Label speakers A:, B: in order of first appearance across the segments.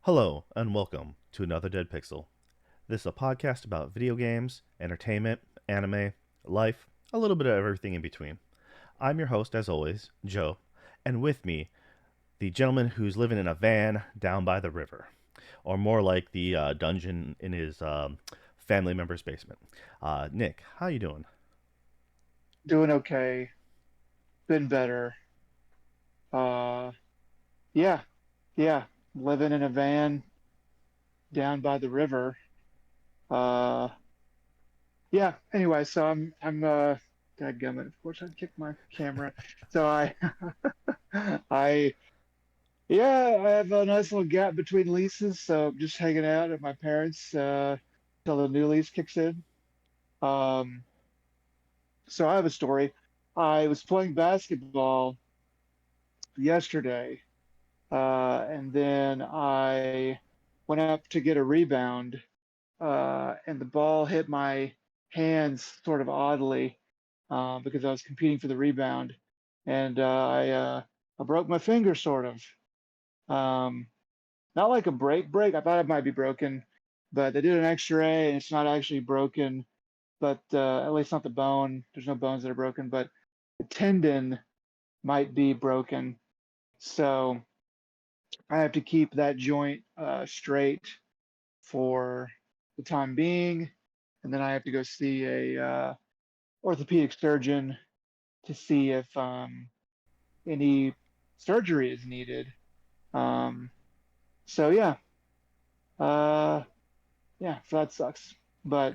A: Hello, and welcome to another Dead Pixel. This is a podcast about video games, entertainment, anime, life, a little bit of everything in between. I'm your host, as always, Joe, and with me, the gentleman who's living in a van down by the river, or more like the dungeon in his family member's basement. Nick, how you doing?
B: Doing okay. Been better. Uh, yeah, yeah. Living in a van down by the river. Uh, yeah. Anyway, so I'm dadgummit, of course I kicked my camera. So I yeah, I have a nice little gap between leases, so I'm just hanging out at my parents till the new lease kicks in. Um, so I have a story. I was playing basketball yesterday. And then I went up to get a rebound, and the ball hit my hands sort of oddly because I was competing for the rebound, and I broke my finger sort of. Um, Not like a break. I thought it might be broken, but they did an X-ray and it's not actually broken. But at least not the bone. There's no bones that are broken, but the tendon might be broken. So I have to keep that joint straight for the time being, and then I have to go see a orthopedic surgeon to see if any surgery is needed. Um, so uh, yeah, so that sucks. But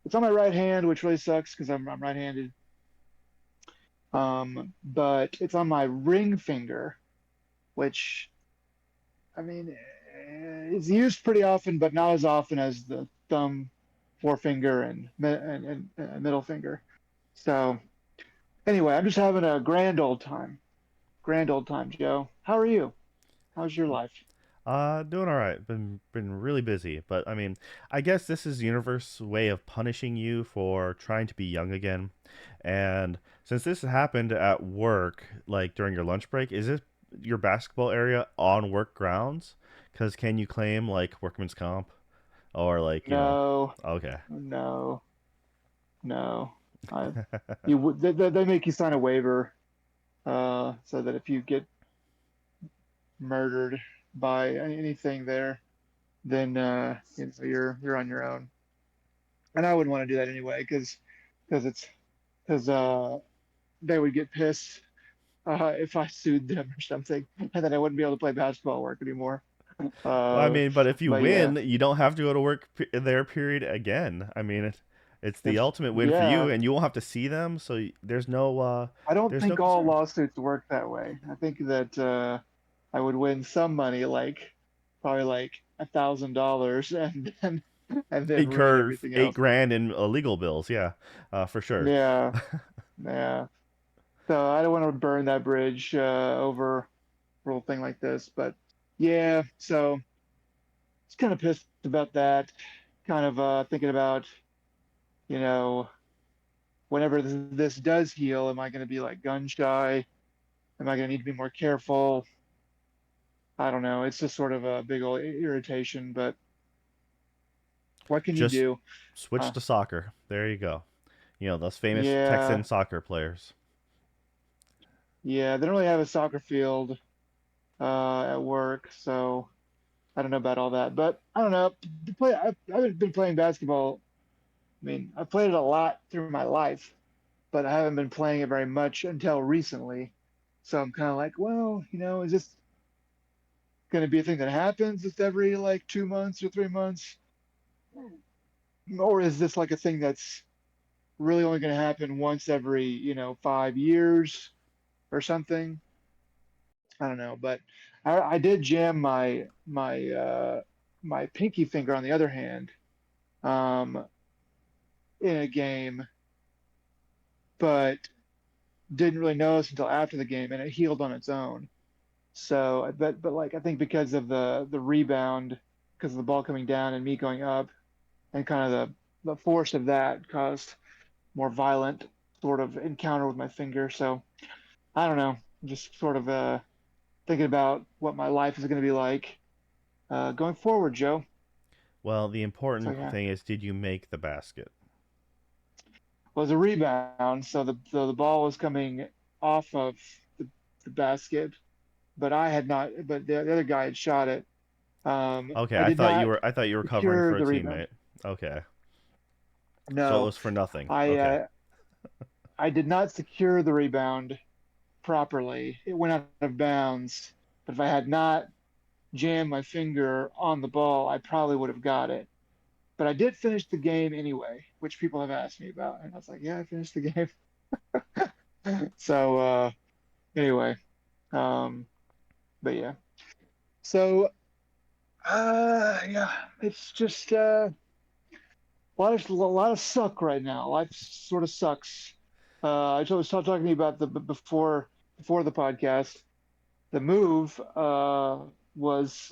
B: it's on my right hand, which really sucks because I'm right-handed. But it's on my ring finger, which I mean, it's used pretty often, but not as often as the thumb, forefinger, and middle finger. So anyway, I'm just having a grand old time. Grand old time, Joe. How are you? How's your life?
A: Doing all right. Been really busy, but I mean, I guess this is the universe way of punishing you for trying to be young again. And since this happened at work, like during your lunch break, is it your basketball area on work grounds? Because can you claim like workman's comp or like
B: No,
A: Okay.
B: no, no. I they make you sign a waiver so that if you get murdered by anything there, then you're on your own. And I wouldn't want to do that anyway because it's because they would get pissed if I sued them or something, and then I wouldn't be able to play basketball at work anymore.
A: Well, I
B: Uh,
A: mean, but if you
B: but yeah,
A: win, you don't have to go to work there. Period. Again, I mean, it's the
B: if
A: ultimate win for you,
B: yeah,
A: and you won't have to see them. So
B: I don't
A: there's no
B: think all
A: concern.
B: lawsuits work that way. I think that I would win some money, like probably like $1,000, and then ruin
A: Incur
B: everything
A: eight
B: else.
A: grand in legal bills. Yeah, for sure.
B: Yeah, yeah. So I don't want to burn that bridge over a little thing like this, but yeah. So it's kind of pissed about that. Kind of thinking about, you know, whenever this does heal, am I going to be like gun shy? Am I going to need to be more careful? I don't know. It's just sort of a big old irritation, but what can you
A: Just
B: do?
A: switch
B: Uh,
A: to soccer. There you go. Those famous Texan
B: yeah,
A: soccer players.
B: yeah. They don't really have a soccer field at work, so I don't know about all that. But I don't know. I've been playing basketball. I mean, I've played it a lot through my life, but I haven't been playing it very much until recently. So I'm kind of like, well, is this going to be a thing that happens just every like 2 months or 3 months? Or is this like a thing that's really only going to happen once every, 5 years or something? I don't know. But I did jam my pinky finger on the other hand um, in a game, but didn't really notice until after the game and it healed on its own. So, but like I think because of the rebound, because of the ball coming down and me going up, and kind of the force of that caused more violent sort of encounter with my finger. So I don't know, just sort of thinking about what my life is going to be like going forward, Joe.
A: Well, the
B: So
A: important
B: yeah,
A: thing is, did you make the basket?
B: was a rebound, so the ball was coming off of the, the basket, but I had not, but the other guy had shot it.
A: Okay,
B: I did not
A: I thought you were covering
B: secure
A: for a
B: the rebound.
A: teammate. Okay, so it
B: No,
A: was for nothing.
B: I
A: Okay.
B: uh, I did not secure the rebound properly. It went out of bounds. But if I had not jammed my finger on the ball, I probably would have got it. But I did finish the game anyway, which people have asked me about, and I was like, yeah, I finished the game. So anyway, um, but yeah. So yeah, it's just a lot of suck right now. Life sort of sucks. Was talking to you about the before the podcast. The move was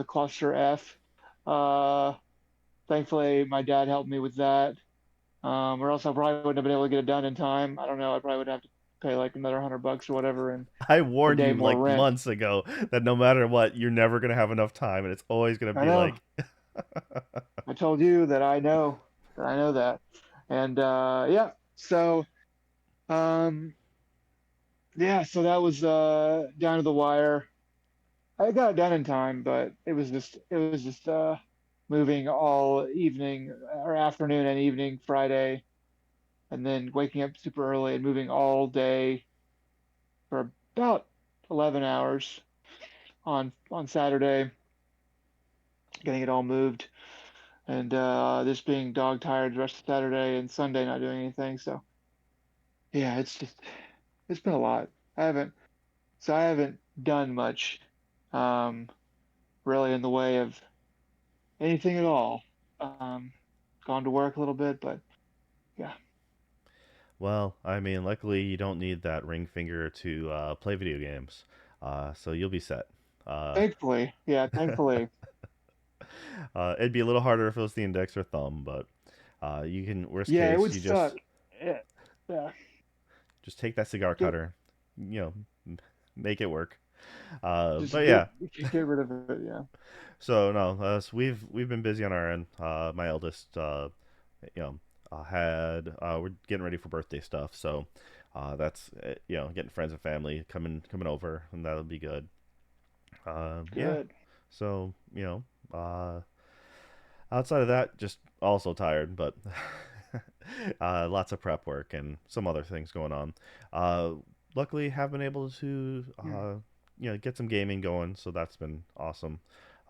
B: a cluster F. Uh, Thankfully, my dad helped me with that. Or else I probably wouldn't have been able to get it done in time. I don't know. I probably would have to pay like another $100 or whatever and
A: I
B: a
A: warned
B: day
A: you
B: more
A: like
B: rent.
A: months ago that no matter what, you're never gonna have enough time, and it's always gonna
B: I
A: be
B: know.
A: like,
B: I told you that I know that. And yeah, so um, yeah, so that was down to the wire. I got it done in time, but it was just moving all evening or afternoon and evening Friday, and then waking up super early and moving all day for about 11 hours on Saturday, getting it all moved, and just being dog tired the rest of Saturday and Sunday not doing anything. So yeah, it's been a lot. I haven't I haven't done much, um, really in the way of anything at all. Um, Gone to work a little bit, but yeah,
A: well, I mean, luckily you don't need that ring finger to play video games, so you'll be set. Uh,
B: thankfully, yeah, thankfully,
A: it'd be a little harder if it was the index or thumb, but you can worst
B: yeah, it
A: case
B: would
A: you
B: suck. Yeah, yeah,
A: just take that cigar
B: get,
A: cutter, you know, make it work.
B: just
A: But yeah,
B: get rid of it. Yeah,
A: so no, we've been busy on our end. My eldest, you know, we're getting ready for birthday stuff, so that's getting friends and family coming over, and that'll be good. Yeah,
B: good.
A: so outside of that, just also tired, but lots of prep work and some other things going on. Uh, Luckily, have been able to
B: Yeah.
A: get some gaming going, so that's been awesome.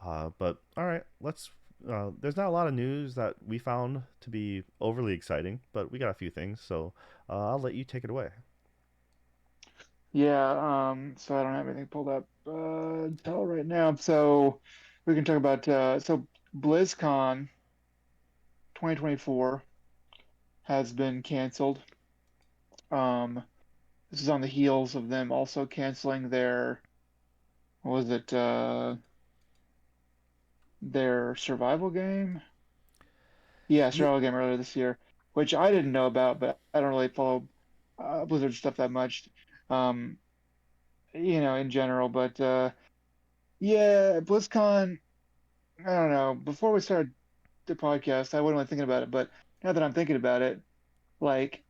A: But all right, let's. There's not a lot of news that we found to be overly exciting, but we got a few things, so I'll let you take it away.
B: Yeah, so I don't have anything pulled up until right now. So we can talk about BlizzCon 2024 has been canceled. Um, this is on the heels of them also canceling their what was it their survival game? Yeah,
A: Yeah,
B: survival game earlier this year, which I didn't know about, but I don't really follow Blizzard stuff that much, um, in general. But yeah, BlizzCon. I don't know. Before we started the podcast, I wasn't really thinking about it, but now that I'm thinking about it, like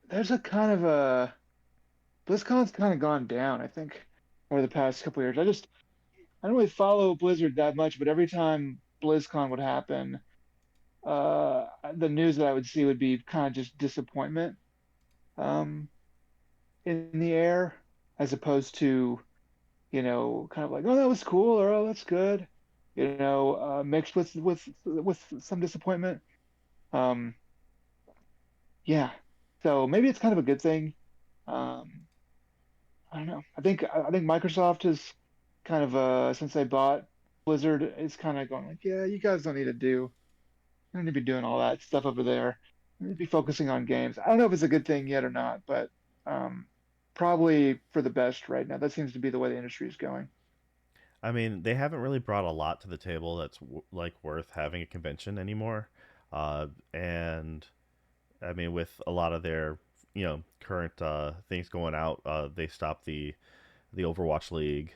B: there's a kind of a BlizzCon's kind of gone down, I think, over the past couple years. I don't really follow Blizzard that much, but every time BlizzCon would happen, the news that I would see would be kind of just disappointment um, in the air, as opposed to, kind of like, oh, that was cool, or oh, that's good, mixed with some disappointment. Um, yeah, so maybe it's kind of a good thing. Um, I don't know. I think Microsoft is kind of since they bought Blizzard, is kind of going like, yeah, you guys don't need to do, you don't need to be doing all that stuff over there. You need to be focusing on games. I don't know if it's a good thing yet or not, but um, probably for the best right now. That seems to be the way the industry is going.
A: I mean, they haven't really brought a lot to the table that's like worth having a convention anymore, and I mean, with a lot of their current things going out, they stopped the Overwatch League,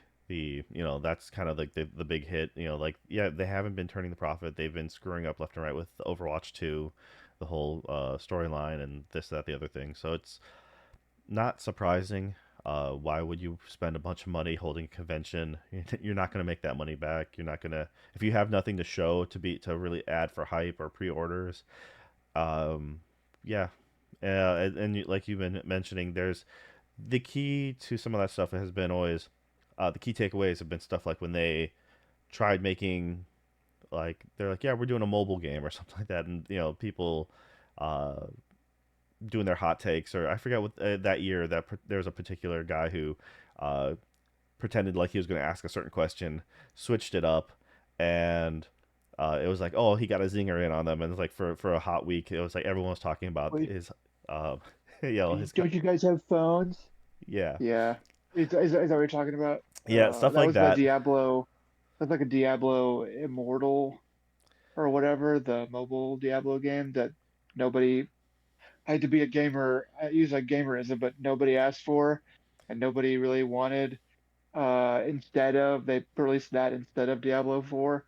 A: That's kind of like the big hit. Like, yeah, they haven't been turning the profit. They've been screwing up left and right with Overwatch 2, the whole storyline and this, that, the other thing. So it's not surprising. Why would you spend a bunch of money holding a convention? You're not going to make that money back. You're not going to if you have nothing to show to really add for hype or pre-orders. Um, yeah, like you've been mentioning, there's the key to some of that stuff has been always the key takeaways have been stuff like when they tried making like they're like, yeah, we're doing a mobile game or something like that, and people uh, doing their hot takes, or I forget what that year that there was a particular guy who uh, pretended like he was going to ask a certain question, switched it up, and it was like, oh, he got a zinger in on them, and it's like for a hot week, it was like everyone was talking about
B: Wait,
A: his, uh, his,
B: don't you guys have phones?
A: yeah,
B: Yeah. Is that what you're talking about?
A: yeah, stuff
B: That
A: like
B: was the
A: that.
B: Diablo. That's like a Diablo Immortal or whatever, the mobile Diablo game that nobody I had to be a gamer. I use like gamerism, but nobody asked for and nobody really wanted. Instead of they released that instead of Diablo 4.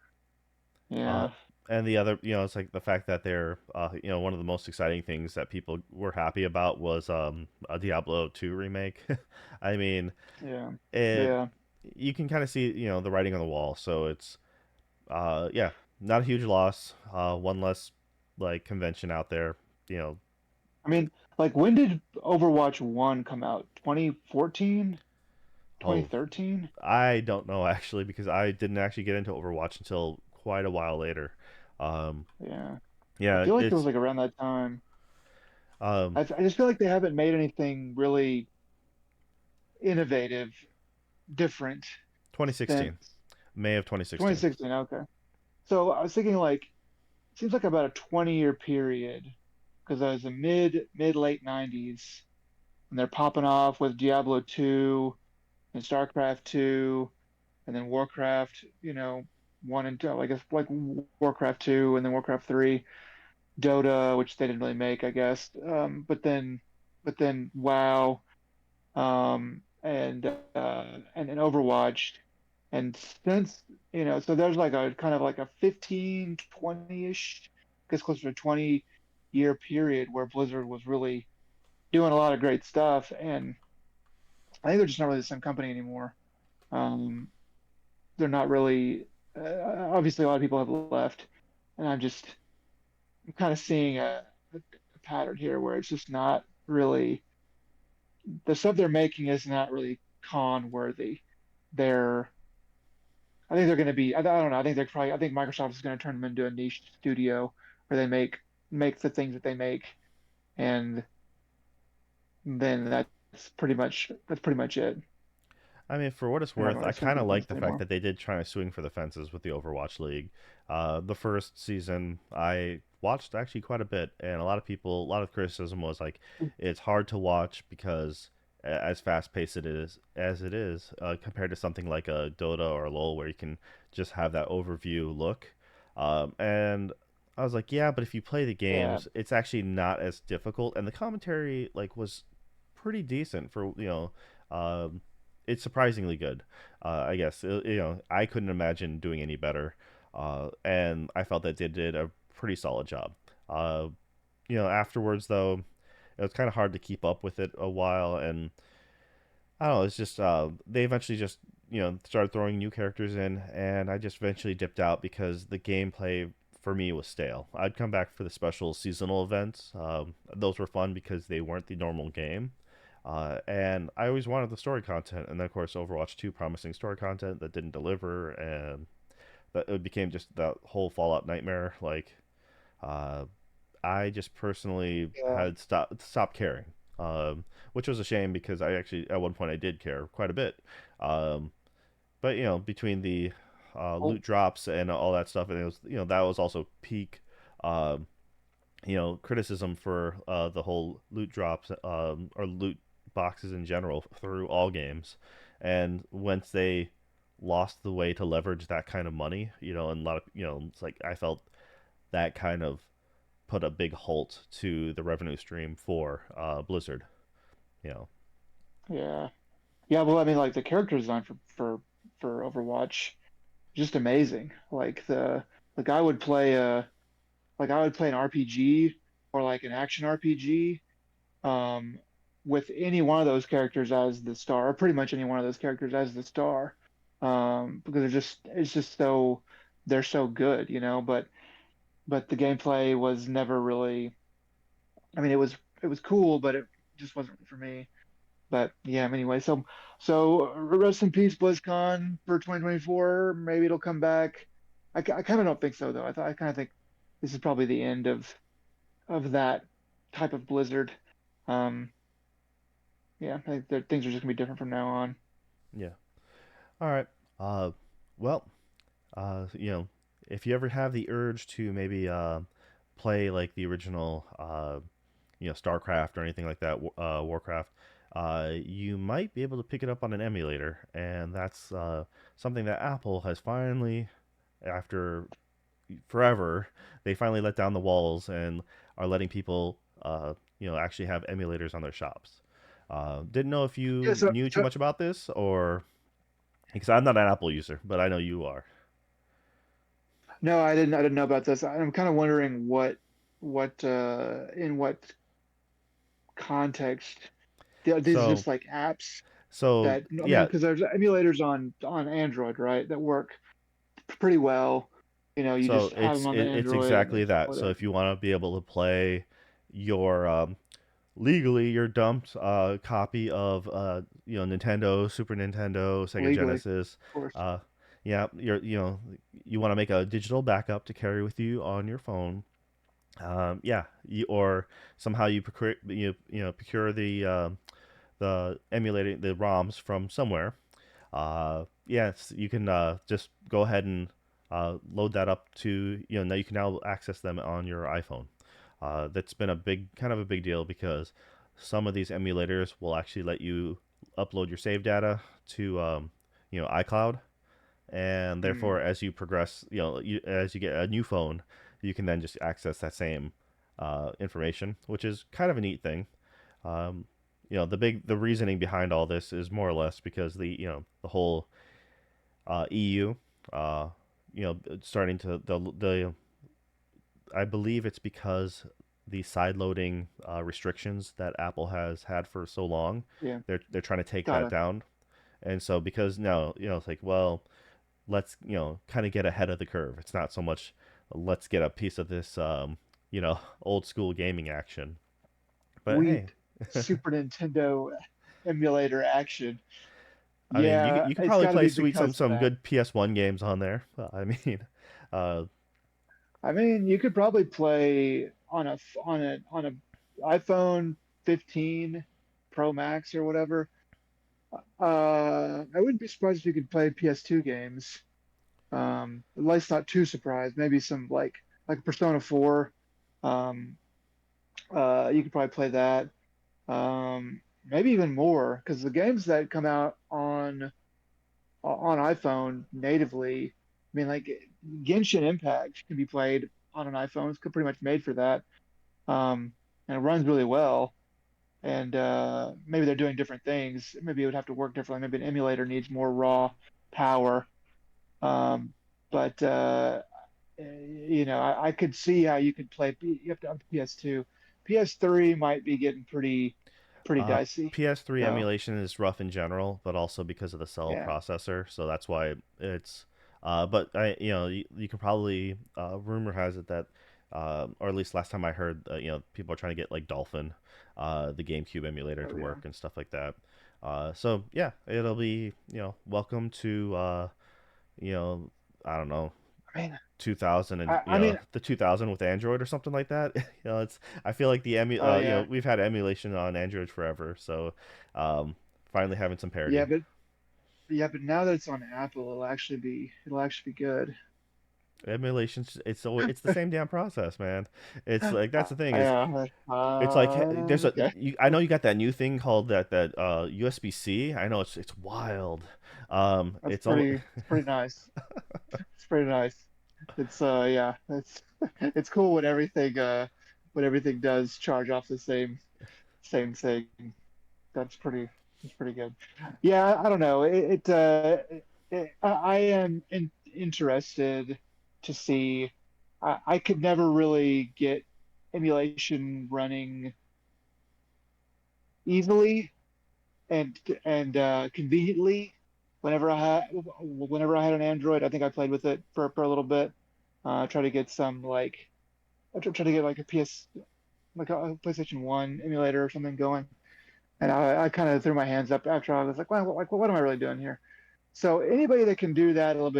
A: Uh,
B: Yeah,
A: and the other, it's like the fact that they're, one of the most exciting things that people were happy about was a Diablo 2 remake. I mean,
B: yeah,
A: it
B: yeah.
A: you can kind of see, the writing on the wall. So it's, yeah, not a huge loss. One less like convention out there. You know,
B: I mean, like when did Overwatch 1 come out? 2014,
A: oh,
B: 2013?
A: I don't know actually because I didn't actually get into Overwatch until quite a while later. Um,
B: Yeah. I
A: yeah,
B: feel like it was
A: it's
B: like around that time.
A: um,
B: I just feel like they haven't made anything really innovative, different
A: 2016,
B: since
A: May of 2016.
B: 2016. Okay. So I was thinking like seems like about a 20-year period because I was in mid late 90s and they're popping off with Diablo 2 and StarCraft 2 and then Warcraft, 1 and 2, I guess like Warcraft 2 and then Warcraft 3, Dota, which they didn't really make, I guess. But then WoW, and Overwatch. And since, so there's like a kind of like a 15, 20-ish, I guess closer to 20-year period where Blizzard was really doing a lot of great stuff. And I think they're just not really the same company anymore. Um, they're not really, obviously, a lot of people have left. And I'm kind of seeing a pattern here where it's just not really, the stuff they're making is not really con worthy. They're I think they're going to be. I don't know. I think they're probably. I think Microsoft is going to turn them into a niche studio where they make the things that they make, and then that's pretty much it.
A: I mean, for what it's
B: They're not
A: worth,
B: going
A: I
B: to swing
A: kind
B: for
A: of
B: the
A: like
B: fence
A: the fact
B: anymore.
A: that they did try to swing for the fences with the Overwatch League. The first season, I watched actually quite a bit, and a lot of criticism was like, it's hard to watch because as fast paced it is compared to something like a Dota or a LoL where you can just have that overview look. And I was like, yeah, but if you play the
B: Yeah,
A: games, it's actually not as difficult, and the commentary like was pretty decent for it's surprisingly good. I guess I couldn't imagine doing any better, and I felt that they did a pretty solid job. Uh, Afterwards though, it was kind of hard to keep up with it a while, and I don't know. It's just they eventually just started throwing new characters in, and I just eventually dipped out because the gameplay for me was stale. I'd come back for the special seasonal events. Those were fun because they weren't the normal game. And I always wanted the story content, and then of course Overwatch 2 promising story content that didn't deliver, and that it became just that whole Fallout nightmare. Like, uh, I just personally
B: yeah.
A: had stopped caring, which was a shame because I actually at one point I did care quite a bit. Um, but between the
B: Oh,
A: loot drops and all that stuff, and it was that was also peak. Um, Criticism for the whole loot drops or loot boxes in general through all games, and once they lost the way to leverage that kind of money, and a lot of it's like I felt that kind of put a big halt to the revenue stream for Blizzard. You know,
B: yeah, yeah. Well, I mean, like the character design for Overwatch, just amazing. Like I would play a like I would play an RPG or like an action RPG um, with any one of those characters as the star, or pretty much any one of those characters as the star, because it's just so they're so good, you know. But the gameplay was never really. I mean, it was cool, but it just wasn't for me. But yeah, anyway, so rest in peace, BlizzCon for 2024. Maybe it'll come back. I kind of don't think so though. I kind of think this is probably the end of that type of Blizzard. Um, yeah, I think that things are just gonna be different from now on.
A: Yeah. All right. Uh, well, you know, if you ever have the urge to maybe play like the original, StarCraft or anything like that, Warcraft, you might be able to pick it up on an emulator, and that's something that Apple has finally, after forever, they finally let down the walls and are letting people, actually have emulators on their shops. Didn't know if
B: Yeah,
A: you knew too much about this, or because I'm not an Apple user, but I know you are.
B: no, I didn't know about this. I'm kind of wondering what in what context these are
A: So,
B: just like apps
A: so
B: that I mean,
A: yeah,
B: because there's emulators on Android, right, that work pretty well. You know, you
A: so
B: just have them on the
A: it's
B: Android and
A: exactly that.
B: install
A: So
B: it
A: if you want to be able to play your legally your dumped copy of Nintendo, Super Nintendo, Sega
B: legally, of
A: Genesis,
B: course.
A: uh, yeah, you want to make a digital backup to carry with you on your phone. Or somehow you procure the emulating the ROMs from somewhere. Yes, you can just go ahead and load that up to now you can now access them on your iPhone. That's been a big deal because some of these emulators will actually let you upload your save data to iCloud, and
B: Hmm.
A: therefore as you progress, as you get a new phone, you can then just access that same information, which is kind of a neat thing. Um, the reasoning behind all this is more or less because the whole EU, starting to the I believe it's because the side loading restrictions that Apple has had for so long,
B: Yeah,
A: they're trying to take that
B: gotta.
A: down, and so because now it's like, well, let's kind of get ahead of the curve. It's not so much let's get a piece of this old school gaming action, but hey,
B: Sweet Super Nintendo emulator action.
A: I mean,
B: Yeah,
A: you could
B: it's
A: probably
B: got to
A: play
B: be
A: sweet
B: because of
A: some
B: that.
A: good PS1 games on there. I mean, uh,
B: I mean, you could probably play on a iPhone 15 Pro Max or whatever. I wouldn't be surprised if you could play PS2 games. At least not too surprised. Maybe some like Persona 4. Um, you could probably play that. Maybe even more because the games that come out on iPhone natively, I mean, like Genshin Impact can be played on an iPhone. It's pretty much made for that, and it runs really well. And maybe they're doing different things. Maybe it would have to work differently. Maybe an emulator needs more raw power. Um, but I could see how you could play. You have to up to PS2. PS3 might be getting pretty
A: Uh,
B: dicey.
A: PS3
B: So
A: emulation is rough in general, but also because of the cell
B: yeah,
A: processor, so that's why it's. But you could probably. Rumor has it that, or at least last time I heard, people are trying to get like Dolphin, the GameCube emulator
B: oh
A: to
B: yeah.
A: work and stuff like that. So yeah, it'll be welcome to you know, I don't know,
B: I mean,
A: 2000 and
B: I mean,
A: the 2000 with Android or something like that. It's I feel like
B: oh yeah,
A: we've had emulation on Android forever, so um, finally having some
B: yeah,
A: parity.
B: but now that it's on Apple, it'll actually be good.
A: Emulations, it's the same damn process, man. It's like that's the thing is
B: Yeah.
A: it's like there's a
B: Okay.
A: I know you got that new thing called that USB-C. I know it's wild. It's almost
B: It's pretty nice. It's pretty nice. It's yeah, it's cool when everything does charge off the same thing. That's pretty that's pretty good. Yeah, I don't know. I am interested to see. I could never really get emulation running easily and conveniently. Whenever I had an Android, I think I played with it for a little bit. Try to get some like try to get like a like a PlayStation 1 emulator or something going. And I kind of threw my hands up after I was like, well, what am I really doing here? So anybody that can do that a little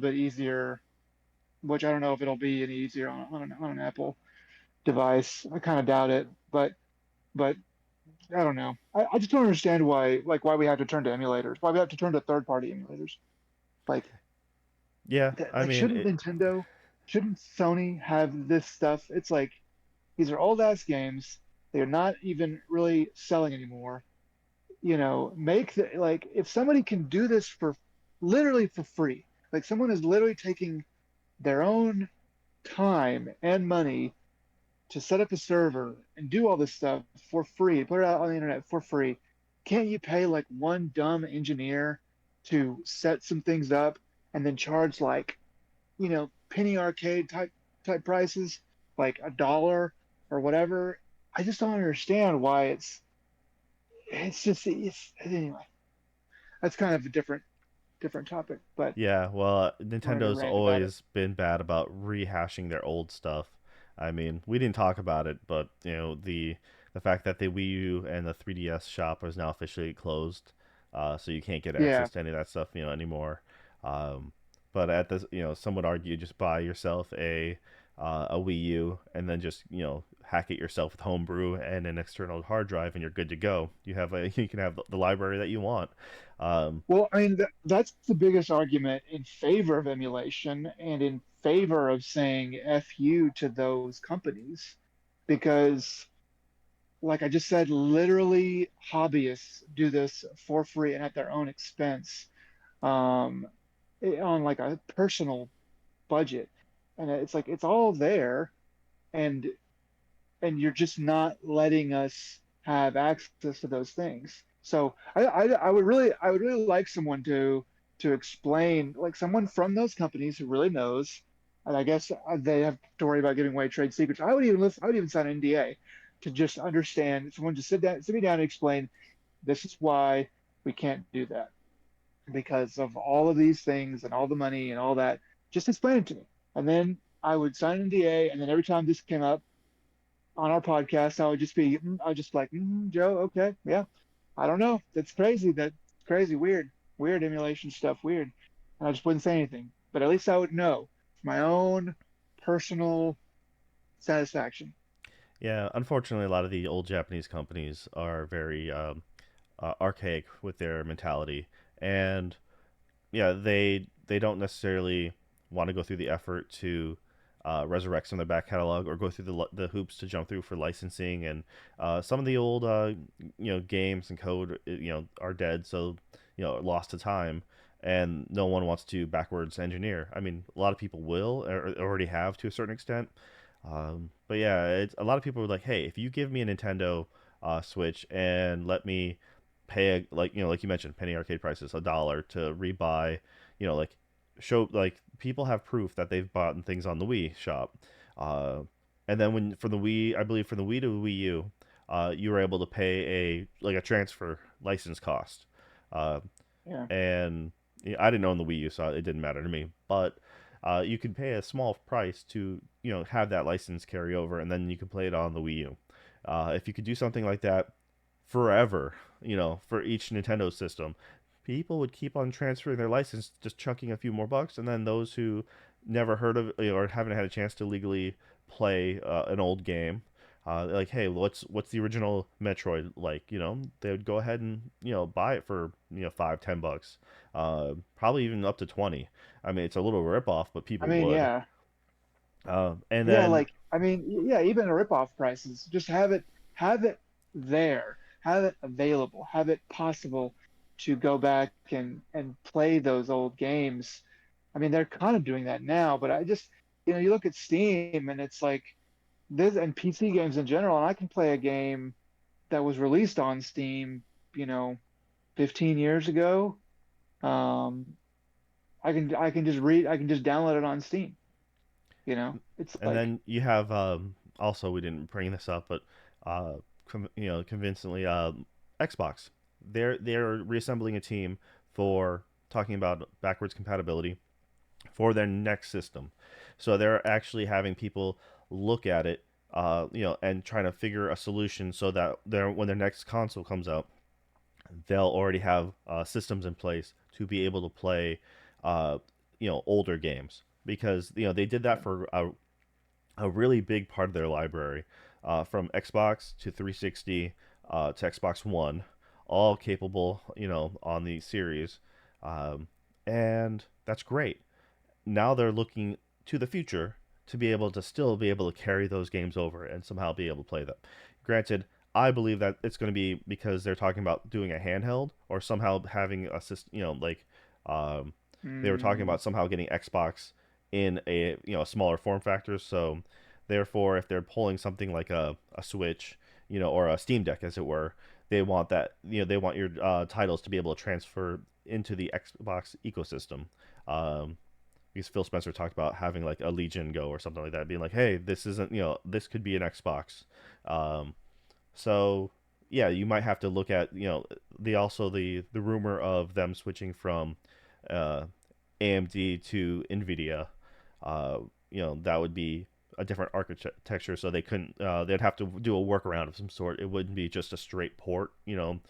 B: bit easier, which I don't know if it'll be any easier on an Apple device. I kind of doubt it, but I don't know. I just don't understand why we have to turn to emulators. Why we have to turn to third-party emulators. Like
A: Yeah, I
B: like
A: mean,
B: shouldn't Sony have this stuff? It's like these are old ass games. They're not even really selling anymore. Make the like if somebody can do this for literally for free, like someone is literally taking their own time and money to set up a server and do all this stuff for free, put it out on the internet for free. Can't you pay like one dumb engineer to set some things up and then charge like, penny arcade type prices, like $1 or whatever? I just don't understand why it's just it's anyway. That's kind of a different topic, but
A: yeah, well,
B: I wanted to
A: Nintendo's
B: rant about it.
A: always been bad about rehashing their old stuff. I mean, we didn't talk about it, but the fact that the Wii U and the 3DS shop is now officially closed, so you can't get
B: Yeah.
A: access to any of that stuff, anymore. Um, but at this, some would argue just buy yourself a Wii U and then just hack it yourself with homebrew and an external hard drive, and you're good to go. You can have the library that you want. Um,
B: Well, I mean, that's the biggest argument in favor of emulation and in favor of saying F you to those companies. Because, like I just said, literally hobbyists do this for free and at their own expense, um, on like a personal budget. And it's like it's all there, and you're just not letting us have access to those things. So I would really like someone to explain, like someone from those companies who really knows. And I guess they have to worry about giving away trade secrets. I would even sign an NDA to just understand. Someone just sit me down and explain this is why we can't do that because of all of these things and all the money and all that. Just explain it to me, and then I would sign an NDA. And then every time this came up on our podcast, I would just like, Joe, okay, yeah, I don't know, that's crazy, weird emulation stuff, weird, and I just wouldn't say anything. But at least I would know for my own personal satisfaction.
A: Yeah, unfortunately, a lot of the old Japanese companies are very archaic with their mentality, and yeah, they don't necessarily want to go through the effort to resurrect some of their back catalog or go through the hoops to jump through for licensing. And some of the old games and code are dead, so lost to time, and no one wants to backwards engineer. I mean, a lot of people will or already have to a certain extent. But yeah, a lot of people are like, hey, if you give me a Nintendo Switch and let me pay like you mentioned, penny arcade prices, $1 to rebuy, like show like people have proof that they've bought things on the Wii shop. Uh, and then when for the Wii, I believe for the Wii to Wii U, you were able to pay a transfer license cost. Uh,
B: Yeah.
A: and I didn't own the Wii U, so it didn't matter to me. But you can pay a small price to have that license carry over, and then you can play it on the Wii U. If you could do something like that forever, for each Nintendo system, people would keep on transferring their license, just chucking a few more bucks, and then those who never heard of or haven't had a chance to legally play an old game, like, hey, what's the original Metroid like? They would go ahead and buy it for 5-10 bucks, probably even up to 20. I mean, it's a little rip off, but
B: I
A: people
B: mean,
A: would.
B: yeah.
A: And
B: Yeah,
A: then
B: like I mean, yeah, even a rip-off prices, just have it there, have it available, have it possible to go back and play those old games. I mean, they're kind of doing that now, but I just, you look at Steam and it's like this and PC games in general, and I can play a game that was released on Steam, you know, 15 years ago, Um, I can just read I can just download it on Steam. It's
A: And
B: like
A: then you have also we didn't bring this up, but convincingly Xbox. They're reassembling a team for talking about backwards compatibility for their next system. So they're actually having people look at it, and trying to figure a solution so that when their next console comes out, they'll already have systems in place to be able to play, uh, older games because they did that for a really big part of their library, from Xbox to 360 to Xbox One, all capable, on the series, um, and that's great. Now they're looking to the future to be able to still be able to carry those games over and somehow be able to play them. Granted, I believe that it's going to be because they're talking about doing a handheld or somehow having a system, like um, they were talking
B: mm,
A: about somehow getting Xbox in a smaller form factor. So therefore, if they're pulling something like a Switch, or a Steam Deck, as it were, they want they want your titles to be able to transfer into the Xbox ecosystem. Um, because Phil Spencer talked about having like a Legion Go or something like that, being like, hey, this isn't, this could be an Xbox. Um, so yeah, you might have to look at, the rumor of them switching from uh, AMD to Nvidia. Uh, that would be a different architecture, so they couldn't. They'd have to do a workaround of some sort. It wouldn't be just a straight port. You're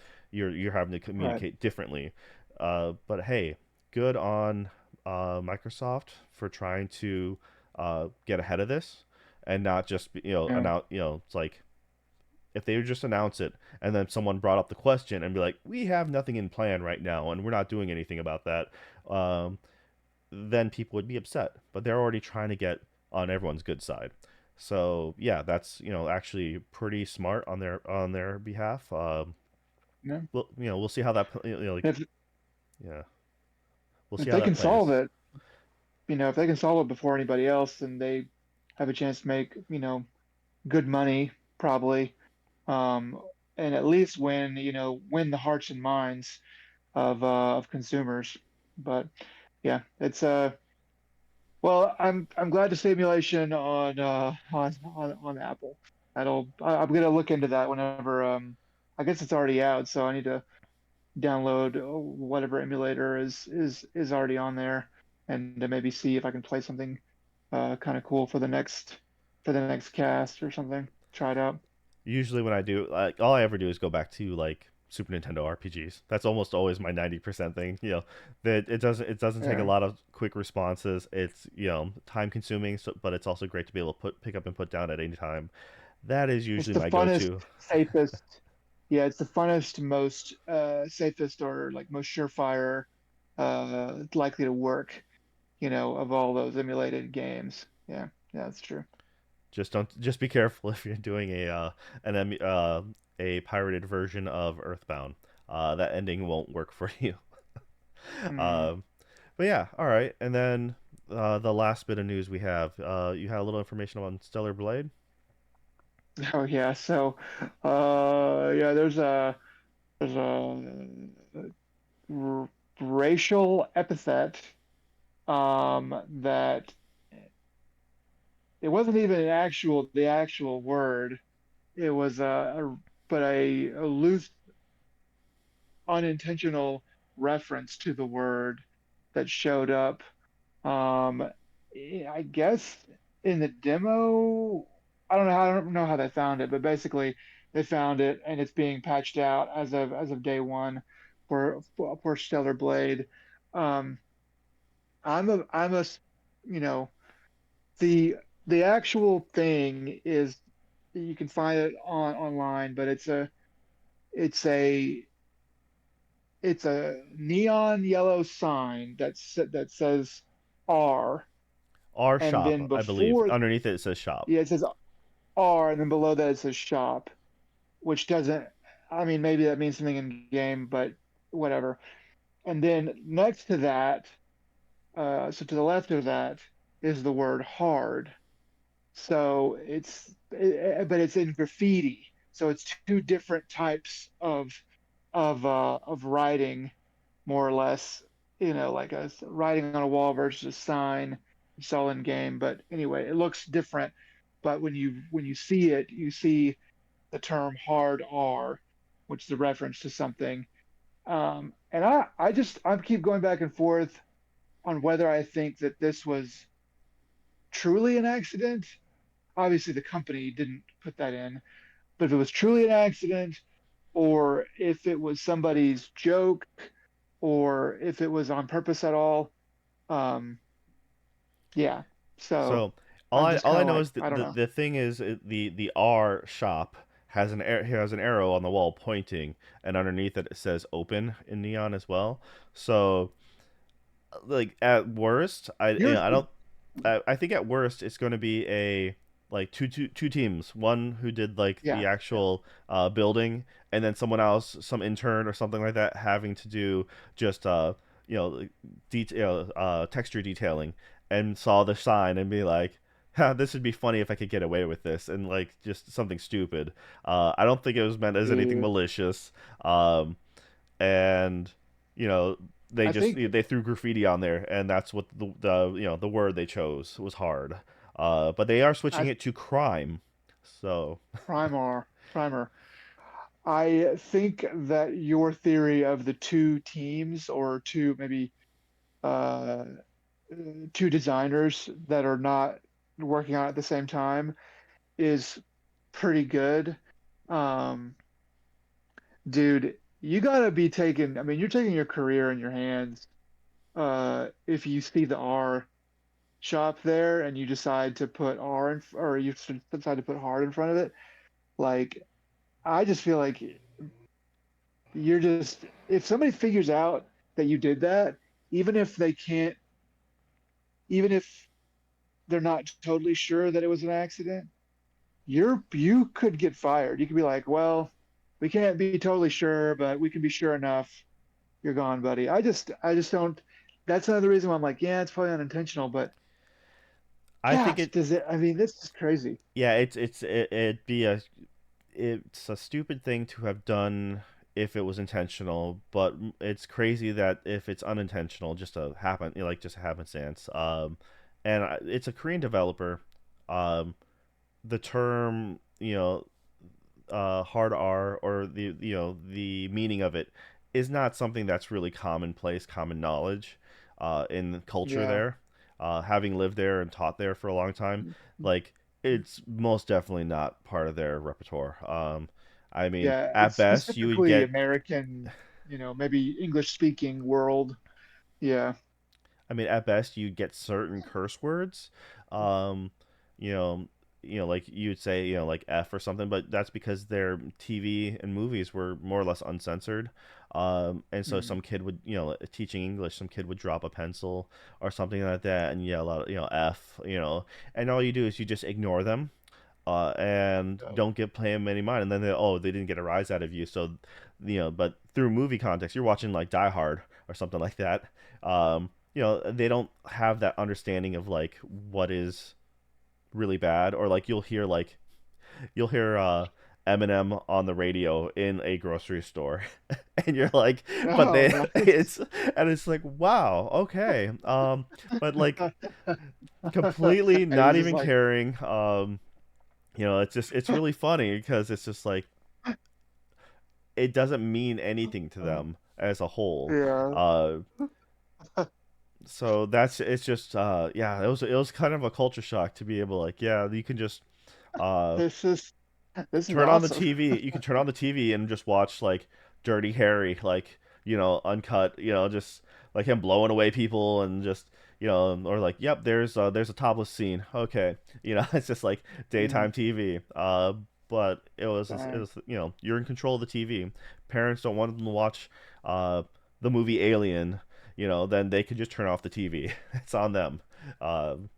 A: having to
B: right.
A: communicate differently. But hey, good on Microsoft for trying to get ahead of this and not just
B: Yeah.
A: announce. It's like if they would just announce it and then someone brought up the question and be like, we have nothing in plan right now and we're not doing anything about that, um, then people would be upset. But they're already trying to get on everyone's good side. So yeah, that's actually pretty smart on their behalf.
B: Yeah.
A: We'll see how that
B: If
A: yeah, we'll see
B: if
A: how
B: they
A: that
B: can solve
A: plays.
B: it, if they can solve it before anybody else, then they have a chance to make, good money probably. Um, and at least win the hearts and minds of consumers. But yeah, it's well, I'm glad to see emulation on Apple. I'm gonna look into that whenever I guess it's already out, so I need to download whatever emulator is already on there and to maybe see if I can play something kind of cool for the next cast or something. Try it out.
A: Usually when I do, like, all I ever do is go back to like Super Nintendo RPGs. That's almost always my 90% thing. That it doesn't take a
B: Yeah.
A: lot of quick responses. It's time consuming, so, but it's also great to be able to pick up and put down at any time. That is
B: It's
A: usually
B: the
A: my go
B: funnest,
A: to.
B: safest. Yeah, it's the funnest, most safest or like most surefire likely to work, of all those emulated games. Yeah, yeah, that's true.
A: Just be careful if you're doing a pirated version of Earthbound. That ending won't work for you.
B: Hmm.
A: um, but yeah, all right. And then the last bit of news we have, you had a little information on Stellar Blade.
B: Oh yeah, so yeah, there's a racial epithet that it wasn't even the actual word. It was but a loose unintentional reference to the word that showed up. Um, I guess in the demo, I don't know how they found it, but basically they found it and it's being patched out as of day one for Stellar Blade. Um, I'm a you know the the actual thing is you can find it online, but it's a it's a neon yellow sign that says R,
A: R
B: and then
A: shop, I believe.
B: before,
A: Underneath it, it says shop.
B: yeah, it says R, and then below that it says shop, which doesn't, I mean, maybe that means something in game, but whatever. And then next to that, so to the left of that is the word hard. So but it's in graffiti. So it's two different types of writing, more or less. like a writing on a wall versus a sign you saw in game. But anyway, it looks different. But when you see it, you see the term hard R, which is a reference to something. And I keep going back and forth on whether I think that this was truly an accident. Obviously, the company didn't put that in, but if it was truly an accident, or if it was somebody's joke, or if it was on purpose at all. Um, yeah. So
A: So
B: I'm just
A: all
B: kind
A: I
B: of
A: know
B: like,
A: is
B: I don't know.
A: the thing is the R shop has an arrow on the wall pointing, and underneath it says open in neon as well. So like at worst,
B: You're,
A: I don't I think at worst it's going to be a like two teams. One who did like
B: yeah,
A: the actual building, and then someone else, some intern or something like that, having to do just like, texture detailing, and saw the sign and be like, "Ha, this would be funny if I could get away with this," and like just something stupid. I don't think it was meant as anything
B: yeah.
A: malicious. And you know they
B: I
A: just
B: think
A: they threw graffiti on there, and that's what the word they chose was hard. But they are switching
B: I
A: it to crime. So
B: primer. I think that your theory of the two teams or two maybe uh, two designers that are not working on it at the same time is pretty good. Um, Dude, you gotta be taking, I mean, you're taking your career in your hands. If you see the R shop there and you decide to put R in, or you decide to put hard in front of it, like, I just feel like you're just, if somebody figures out that you did that, even if they can't, even if they're not totally sure that it was an accident, you could get fired. You could be like, well, we can't be totally sure, but we can be sure enough. You're gone, buddy. I just don't. That's another reason why I'm like, yeah, it's probably unintentional, but
A: I think
B: gosh, does it? I mean, this is crazy.
A: it'd be a it's a stupid thing to have done if it was intentional, but it's crazy that if it's unintentional, just a happen like just a happenstance. And it's a Korean developer. Um, the term hard R, or the meaning of it, is not something that's really commonplace, common knowledge in culture
B: Yeah,
A: there. Having lived there and taught there for a long time, like it's most definitely not part of their repertoire. I mean,
B: yeah.
A: at
B: It's
A: best, you would
B: specifically
A: get
B: American, maybe English speaking world. Yeah,
A: I mean, at best, you'd get certain curse words. Um, you know, like you'd say, like F or something, but that's because their TV and movies were more or less uncensored. And so
B: mm,
A: some kid would, teaching English, some kid would drop a pencil or something like that and yell out, F, and all you do is you just ignore them. And don't pay them any mind, and then they didn't get a rise out of you, so but through movie context, you're watching like Die Hard or something like that. They don't have that understanding of like what is really bad, or like you'll hear Eminem on the radio in a grocery store, and you're like, but
B: oh,
A: they
B: nice.
A: it's like, wow, okay, but like completely
B: And he's
A: not
B: just
A: even
B: like,
A: caring. It's really funny because it's just like it doesn't mean anything to them as a whole.
B: yeah,
A: Uh, so that's it's just yeah, it was kind of a culture shock to be able to, like, yeah, you can just uh
B: this is this is
A: turn on the
B: awesome.
A: TV. You can turn on the TV and just watch like Dirty Harry, like, uncut, just like him blowing away people, and just, or like, yep, there's a topless scene. Okay, it's just like
B: Mm,
A: daytime TV. But it
B: dang.
A: was, you're in control of the TV. Parents don't want them to watch uh the movie Alien. Then they can just turn off the TV. It's on them. Um,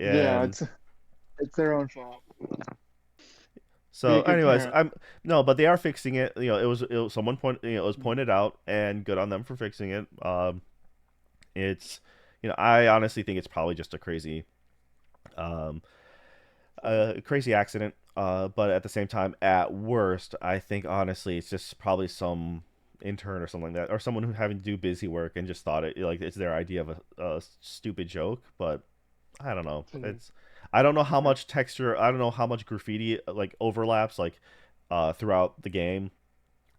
B: Yeah,
A: and
B: it's their own fault. Be
A: So,
B: a good
A: anyways,
B: parent.
A: I'm no, but they are fixing it. It was someone it was pointed out, and good on them for fixing it. It's, I honestly think it's probably just um, a crazy accident. But at the same time, at worst, I think honestly, it's just probably some intern or something like that, or someone who having to do busy work and just thought it like it's their idea of a stupid joke. But I don't know.
B: So,
A: It's I don't know how
B: yeah.
A: much texture. I don't know how much graffiti like overlaps like throughout the game.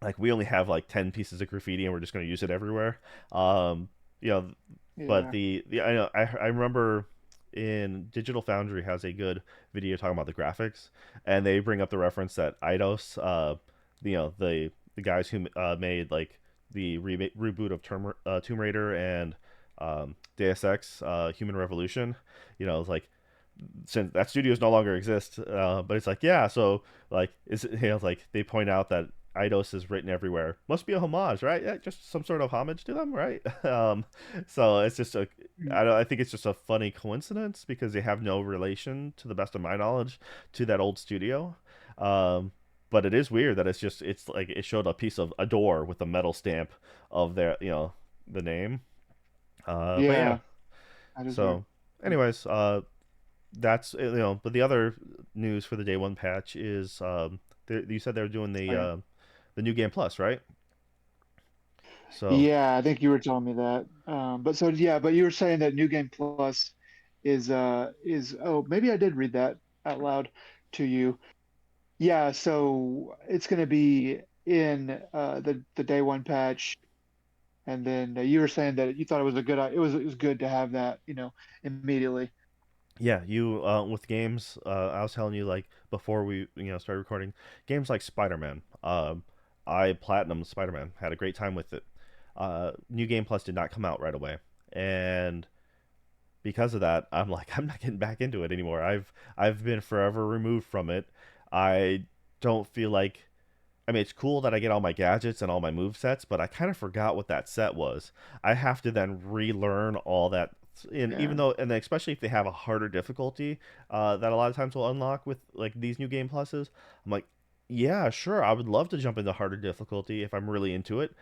A: Like we only have like 10 pieces of graffiti and we're just going to use it everywhere. Um, you know, but
B: Yeah.
A: the I know I remember in Digital Foundry has a good video talking about the graphics, and they bring up the reference that Eidos, the guys who made like the reboot of Tomb Raider and Deus Ex Human Revolution, it's like since that studios no longer exist, but it's like yeah, so like is it, like they point out that Eidos is written everywhere. Must be a homage, right? Yeah, just some sort of homage to them, right? So it's just
B: Mm.
A: I think it's just a funny coincidence because they have no relation, to the best of my knowledge, to that old studio. Um, but it is weird that it's like it showed a piece of a door with a metal stamp of their the name. But yeah,
B: Yeah. That is weird.
A: so anyways, that's but the other news for the day one patch is you said they were doing
B: Oh, yeah.
A: the new game plus, right? So
B: Yeah, I think you were telling me that. But so yeah, but you were saying that New Game Plus is oh, maybe I did read that out loud to you. Yeah, so it's going to be in the day one patch, and then you were saying that you thought it was a it was good to have that, immediately.
A: yeah, you with games, I was telling you like before we started recording, games like Spider-Man. I platinum Spider-Man, had a great time with it. New Game Plus did not come out right away, and because of that, I'm like, I'm not getting back into it anymore. I've been forever removed from it. I don't feel like I mean, it's cool that I get all my gadgets and all my move sets, but I kind of forgot what that set was. I have to then relearn all that, and
B: Yeah.
A: even though, and then especially if they have a harder difficulty, that a lot of times will unlock with like these new game pluses. I'm like, yeah, sure, I would love to jump into harder difficulty if I'm really into it,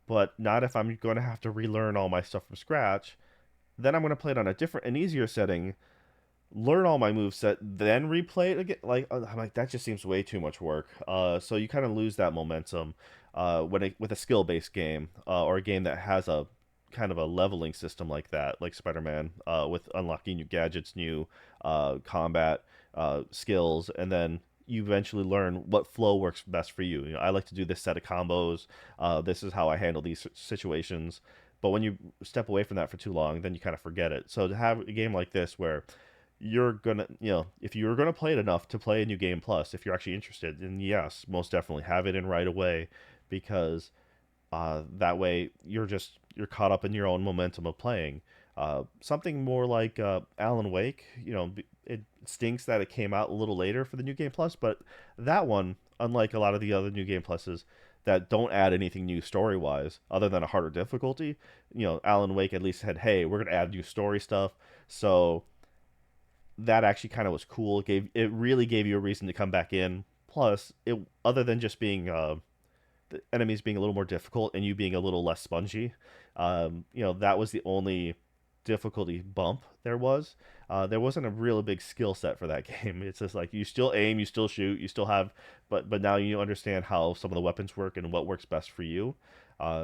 A: but not if I'm going to have to relearn all my stuff from scratch. Then I'm going to play it on a different, an easier setting, learn all my moves set, then replay it again. Like I'm like that just seems way too much work. So you kind of lose that momentum with a skill based game or a game that has a kind of a leveling system like that, like Spider-Man, with unlocking new gadgets, new combat skills, and then you eventually learn what flow works best for you. I like to do this set of combos. This is how I handle these situations. But when you step away from that for too long, then you kind of forget it. So to have a game like this where you're gonna if you're gonna play it enough to play a new game plus, if you're actually interested, then yes, most definitely have it in right away, because that way you're caught up in your own momentum of playing. Something more like Alan Wake, it stinks that it came out a little later for the new game plus, but that one, unlike a lot of the other new game pluses that don't add anything new story wise other than a harder difficulty, Alan Wake at least said, hey, we're gonna add new story stuff. So that actually kind of was cool. It really gave you a reason to come back in. Plus, it other than just being the enemies being a little more difficult and you being a little less spongy, that was the only difficulty bump there was. There wasn't a real big skill set for that game. It's just like you still aim, you still shoot, you still have, but now you understand how some of the weapons work and what works best for you.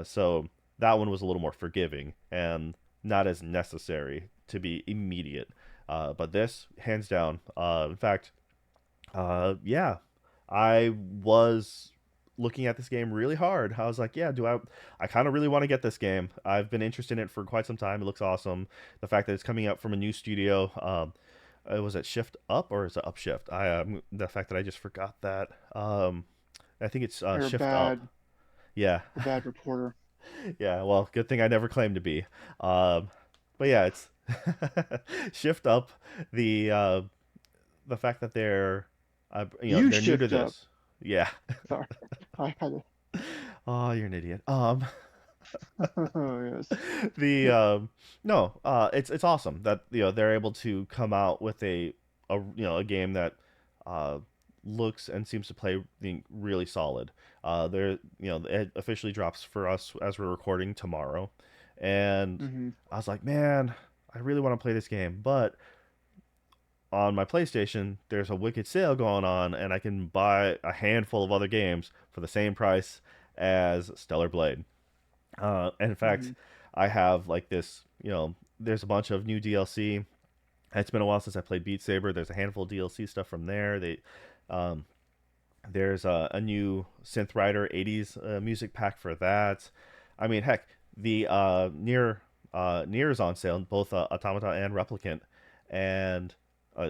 A: So that one was a little more forgiving and not as necessary to be immediate. But this, hands down, in fact, yeah, I was looking at this game really hard. I was like, yeah, do I kind of really want to get this game. I've been interested in it for quite some time. It looks awesome. The fact that it's coming out from a new studio. Was it Shift Up or is it Upshift? The fact that I just forgot that. I think it's
B: You're
A: Shift Up. Yeah,
B: a bad reporter.
A: yeah. Well, good thing I never claimed to be. Um, but yeah, it's Shift Up. The uh, the fact that
B: You
A: they're new to
B: shift up.
A: this. Yeah.
B: Sorry. I had it.
A: Oh, you're an idiot.
B: Oh, yes.
A: The no, it's awesome that they're able to come out with a game that uh looks and seems to play really solid. It officially drops for us as we're recording tomorrow, and
B: Hmm.
A: I was like, man, I really want to play this game, but on my PlayStation, there's a wicked sale going on, and I can buy a handful of other games for the same price as Stellar Blade. And in fact,
B: Hmm.
A: I have like this, there's a bunch of new DLC. It's been a while since I played Beat Saber. There's a handful of DLC stuff from there. Um, there's a new Synth Rider 80s music pack for that. I mean, heck, the Nier is on sale, both Automata and Replicant, and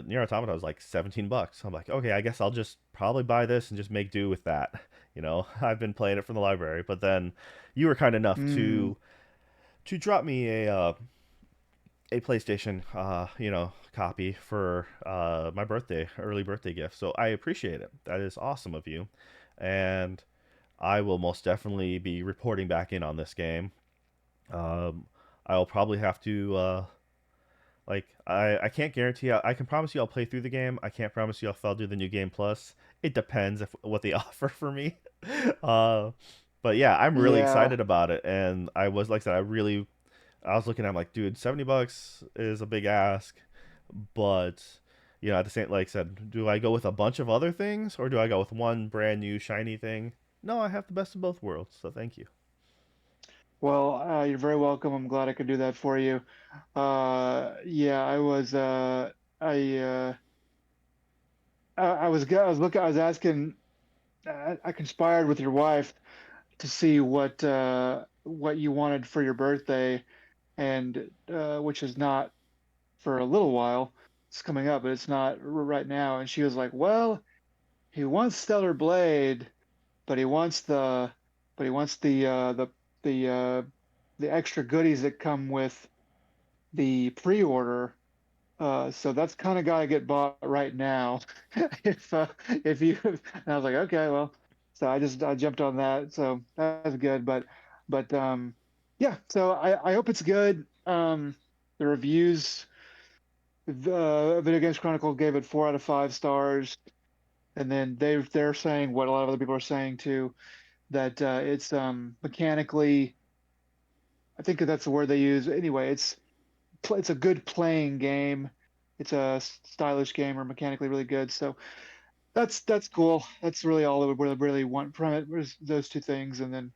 A: Nier Automata is like $17. I'm like, okay, I guess I'll just probably buy this and just make do with that. I've been playing it from the library, but then you were kind enough
B: Mm.
A: to drop me a PlayStation, copy for my early birthday gift. So I appreciate it. That is awesome of you, and I will most definitely be reporting back in on this game. Um, I'll probably have to I can't guarantee. I can promise you I'll play through the game. I can't promise you if I'll do the new game plus. It depends if what they offer for me. Uh, but yeah, I'm really
B: Yeah.
A: excited about it, and I was like I said, I was looking at, I'm like, dude, $70 is a big ask, but at the same, like I said, do I go with a bunch of other things or do I go with one brand new shiny thing? No, I have the best of both worlds, so thank you.
B: Well, you're very welcome. I'm glad I could do that for you. Yeah, I, I was looking, I was asking, I conspired with your wife to see what you wanted for your birthday, and which is not for a little while. It's coming up, but it's not right now. And she was like, "Well, he wants Stellar Blade, but he wants the the extra goodies that come with the pre-order. So that's kind of got to get bought right now. If you," and I was like, okay, well, so I jumped on that. So that's good. But yeah. So I hope it's good. The reviews, the Video Games Chronicle gave it 4 out of 5 stars, and then they're saying what a lot of other people are saying too, that it's mechanically. I think that's the word they use. Anyway, it's a good playing game. It's a stylish game or mechanically really good. So that's cool. That's really all that we really want from it was those two things, and then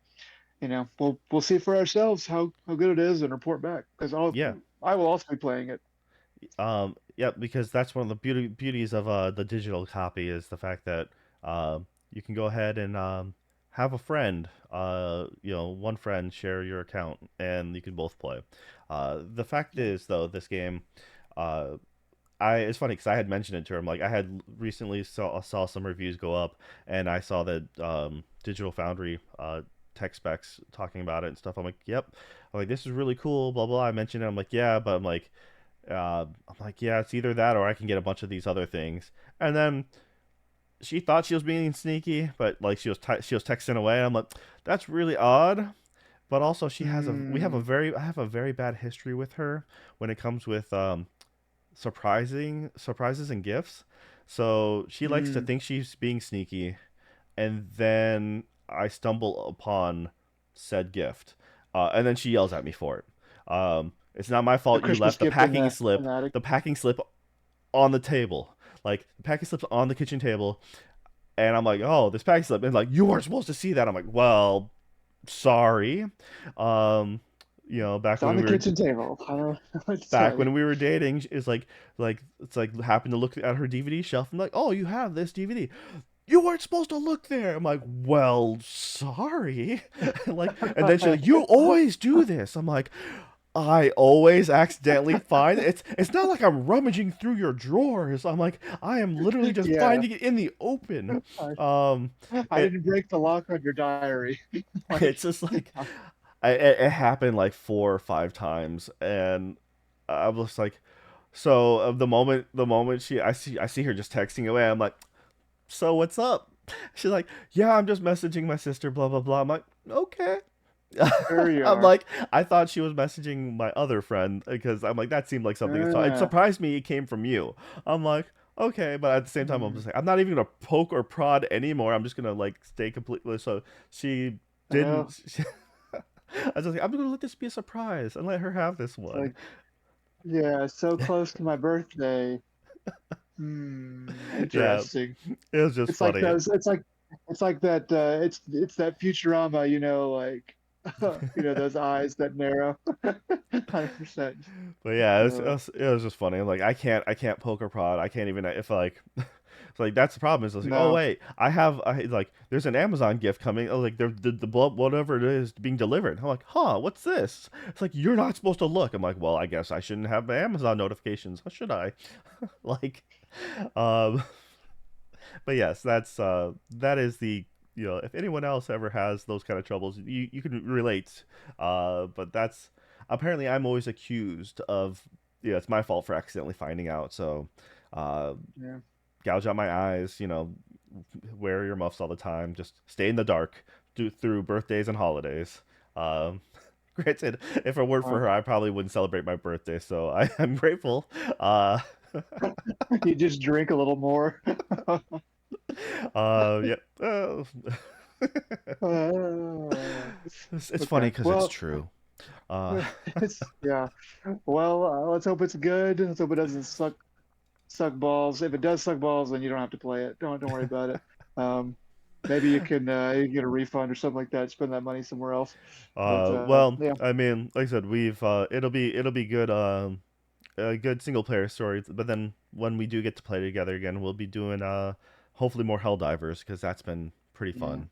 B: we'll see for ourselves how good it is and report back because
A: Yeah.
B: I will also be playing it.
A: Yeah, because that's one of the beauties of the digital copy is the fact that you can go ahead and have a friend, one friend share your account, and you can both play. The fact
B: Yeah.
A: is, though, this game, uh, it's funny because I had mentioned it to her. I'm like, I had recently saw some reviews go up, and I saw that Digital Foundry tech specs talking about it and stuff. I'm like, yep. I'm like, this is really cool. Blah blah. I mentioned it. I'm like, yeah, but I'm like, yeah, it's either that or I can get a bunch of these other things. And then she thought she was being sneaky, but like she was texting away. I'm like, that's really odd. But also,
B: Mm,
A: I have a very bad history with her when it comes with surprises and gifts. So she likes to
B: mm.
A: think she's being sneaky, and then I stumble upon said gift, and then she yells at me for it. It's not my
B: The
A: fault you
B: Christmas
A: left
B: gift in the attic.
A: the packing slip on the table. Like the packing slip's on the kitchen table, and I'm like, oh, this packing slip, and like you weren't supposed to see that. I'm like, well, sorry. Um,
B: It's on the kitchen table. I don't know what to
A: back
B: tell you.
A: when we were dating, it's like it's like happened to look at her DVD shelf. I'm like, oh, you have this DVD. You weren't supposed to look there. I'm like, well, sorry. And then she's like, you always do this. I'm like, I always accidentally find it. It's not like I'm rummaging through your drawers. I'm like, I am literally just
B: Yeah,
A: finding it in the open.
B: I,
A: Um,
B: I
A: it
B: didn't break the lock on your diary. Like,
A: it's just like it happened like 4 or 5 times, and I was like, so the moment I see her just texting away. I'm like, so what's up? She's like, yeah, I'm just messaging my sister, blah blah blah. I'm like, okay.
B: there you
A: I'm
B: are.
A: like, I thought she was messaging my other friend because I'm like, that seemed like something. It
B: Uh,
A: surprised me it came from you. I'm like, okay, but at the same time, I'm
B: mm,
A: just like, I'm not even gonna poke or prod anymore. I'm just gonna like stay completely. So she
B: well,
A: didn't. I was just like, I'm gonna let this be a surprise and let her have this
B: it's
A: one.
B: like, yeah, so close to my birthday. Hmm,
A: Yeah,
B: interesting.
A: it was just
B: It's like
A: funny.
B: those. It's like that. It's that Futurama. You know, like. Those eyes that narrow. 100%.
A: But yeah,
B: Uh,
A: it was just funny. Like I can't poker prod. I can't even if like it's like that's the problem. Is like, oh
B: no.
A: wait, I like there's an Amazon gift coming. Oh, like the whatever it is being delivered. I'm like, huh, what's this? It's like you're not supposed to look. I'm like, well, I guess I shouldn't have my Amazon notifications. How should I? Like, um, but yes, that is the if anyone else ever has those kind of troubles, you can relate. But that's apparently I'm always accused of it's my fault for accidentally finding out. So, uh,
B: Yeah.
A: gouge out my eyes. Wear your muffs all the time. Just stay in the dark through birthdays and holidays. Um, Granted, if it weren't for
B: Uh,
A: her, I probably wouldn't celebrate my birthday. So I'm grateful.
B: you just drink a little more.
A: Yeah. It's funny
B: Okay.
A: because it's
B: Well,
A: true. Uh,
B: yeah. Well, let's hope it's good. Let's hope it doesn't suck balls. If it does suck balls, then you don't have to play it. Don't worry about it. Um, maybe you can get a refund or something like that. Spend that money somewhere else. But
A: well,
B: yeah,
A: I mean, like I said, we've it'll be good. A good single player story. But then when we do get to play together again, we'll be doing hopefully more Helldivers because that's been pretty
B: yeah,
A: fun.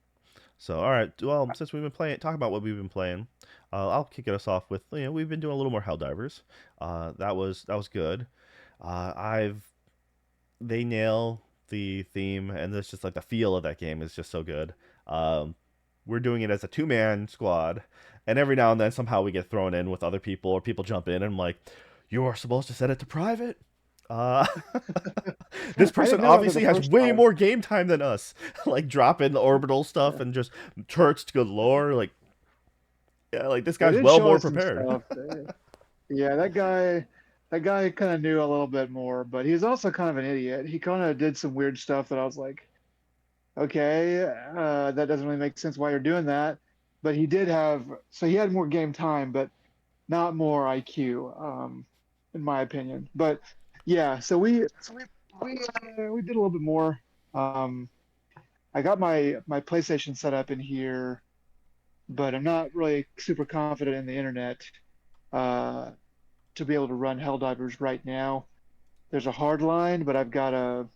A: So all right, well, since we've been playing, talk about what we've been playing. I'll kick us off with we've been doing a little more Helldivers. That was good. I've they nail the theme and it's just like the feel of that game is just so good. Um, we're doing it as a two-man squad, and every now and then somehow we get thrown in with other people or people jump in and I'm like, you are supposed to set it to private. Uh, this
B: I
A: person
B: didn't know that the
A: obviously has
B: first
A: way
B: time.
A: more game time than us. Like drop in the orbital stuff
B: Yeah.
A: and just turrets galore. Like yeah, like this
B: They
A: guy's
B: did
A: well
B: show
A: more
B: us some
A: prepared.
B: stuff. Yeah, that guy kind of knew a little bit more, but he's also kind of an idiot. He kind of did some weird stuff that I was like, okay, that doesn't really make sense why you're doing that. But so he had more game time, but not more IQ, in my opinion. But yeah, we did a little bit more. Um, I got my PlayStation set up in here, but I'm not really super confident in the internet uh, to be able to run Helldivers right now. There's a hard line, but I've got to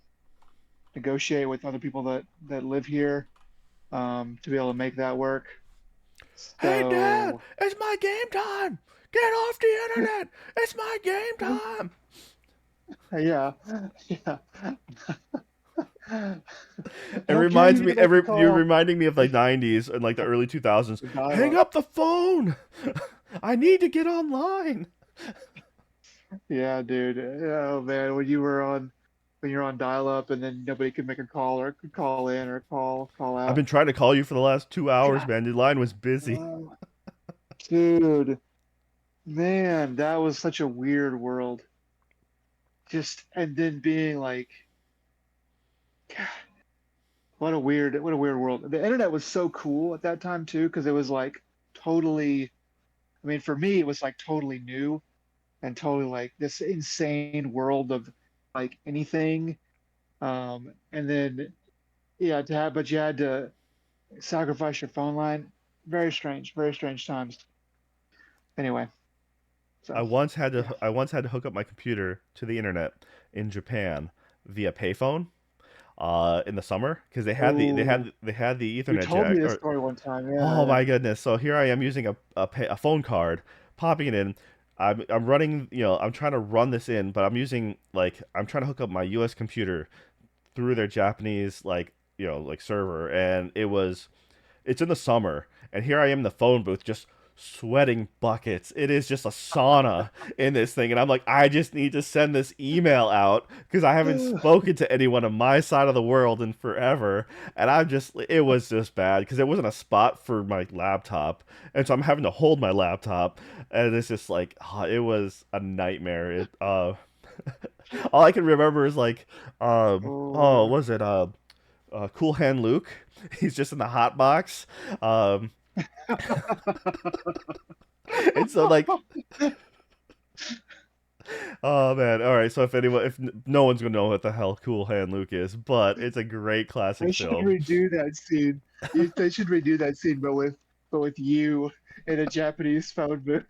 B: negotiate with other people that live here to be able to make that work.
A: Hey Dad,
B: So
A: it's my game time. Get off the internet. It's my game time.
B: yeah, yeah.
A: It
B: Okay, you
A: reminds
B: need
A: me
B: to make a
A: you're
B: call.
A: reminding me of like 90s and like the early 2000s.
B: The
A: Hang
B: dial-up.
A: up the phone. I need to get online.
B: Yeah, dude. Oh man, when you're on dial-up and then nobody could make a call or could call in or call
A: I've
B: out.
A: been trying to call you for the last 2 hours,
B: God,
A: man. The line was busy.
B: oh, dude, man, that was such a weird world. Just and then being like, God, what a weird world. The internet was so cool at that time too, because it was like totally. I mean, for me, it was like totally new and totally like this insane world of like anything. And then yeah, but you had to sacrifice your phone line. Very strange times. Anyway, so yeah.
A: I once had to hook up my computer to the internet in Japan via payphone in the summer because
B: Oh,
A: they had the
B: you
A: Ethernet
B: told me
A: jack.
B: this
A: Or
B: story one time.
A: oh
B: Yeah,
A: my goodness! So here I am using a phone card, popping it in. I'm running, I'm trying to run this in, but I'm trying to hook up my U.S. computer through their Japanese like server, and it's in the summer, and here I am in the phone booth just sweating buckets. It is just a sauna in this thing, and I'm like, I just need to send this email out because I haven't
B: yeah.
A: spoken to anyone on my side of the world in forever, and it was just bad because there wasn't a spot for my laptop, and so I'm having to hold my laptop, and it's just like it was a nightmare. All I can remember is like, oh,
B: Oh,
A: was it Cool Hand Luke? He's just in the hot box. Um, and so like, oh man, all right. So if no one's gonna know what the hell Cool Hand Luke is, but it's a great classic
B: they should
A: film.
B: redo that scene. They should redo that scene, but with but with you in a Japanese phone booth.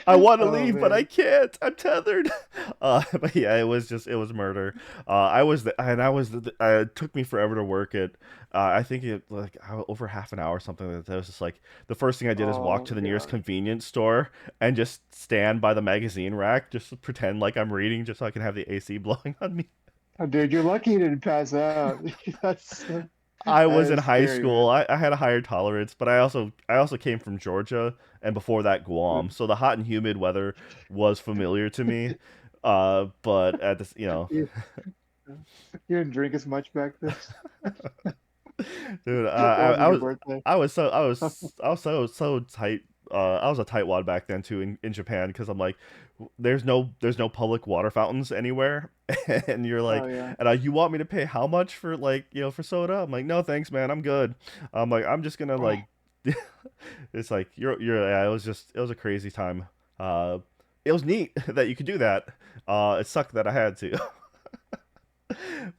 A: I want to
B: Oh
A: leave, but I
B: man.
A: can't. I'm tethered. But yeah, it was murder. It took me forever to work it. I think it like over half an hour or something like that. It was just like the first thing I did is walk
B: Oh
A: to the nearest
B: god.
A: convenience store and just stand by the magazine rack, just to pretend like I'm reading, just so I can have the AC blowing on me.
B: Oh, dude, you're lucky you didn't pass out. That's
A: I
B: that
A: was in
B: is
A: high
B: scary,
A: school.
B: man.
A: I had a higher tolerance, but I also came from Georgia, and before that Guam. So the hot and humid weather was familiar to me. But at this, you know,
B: You, you didn't drink as much back then.
A: dude,
B: It wasn't your birthday.
A: I was so tight. I was a tightwad back then too in Japan because I'm like, there's no public water fountains anywhere, and you're
B: Oh
A: like,
B: yeah.
A: and you want me to pay how much for like for soda? I'm like, no thanks, man, I'm good. I'm like, I'm just gonna
B: Oh,
A: like, it's like you're yeah, it was a crazy time. Uh, it was neat that you could do that. It sucked that I had to,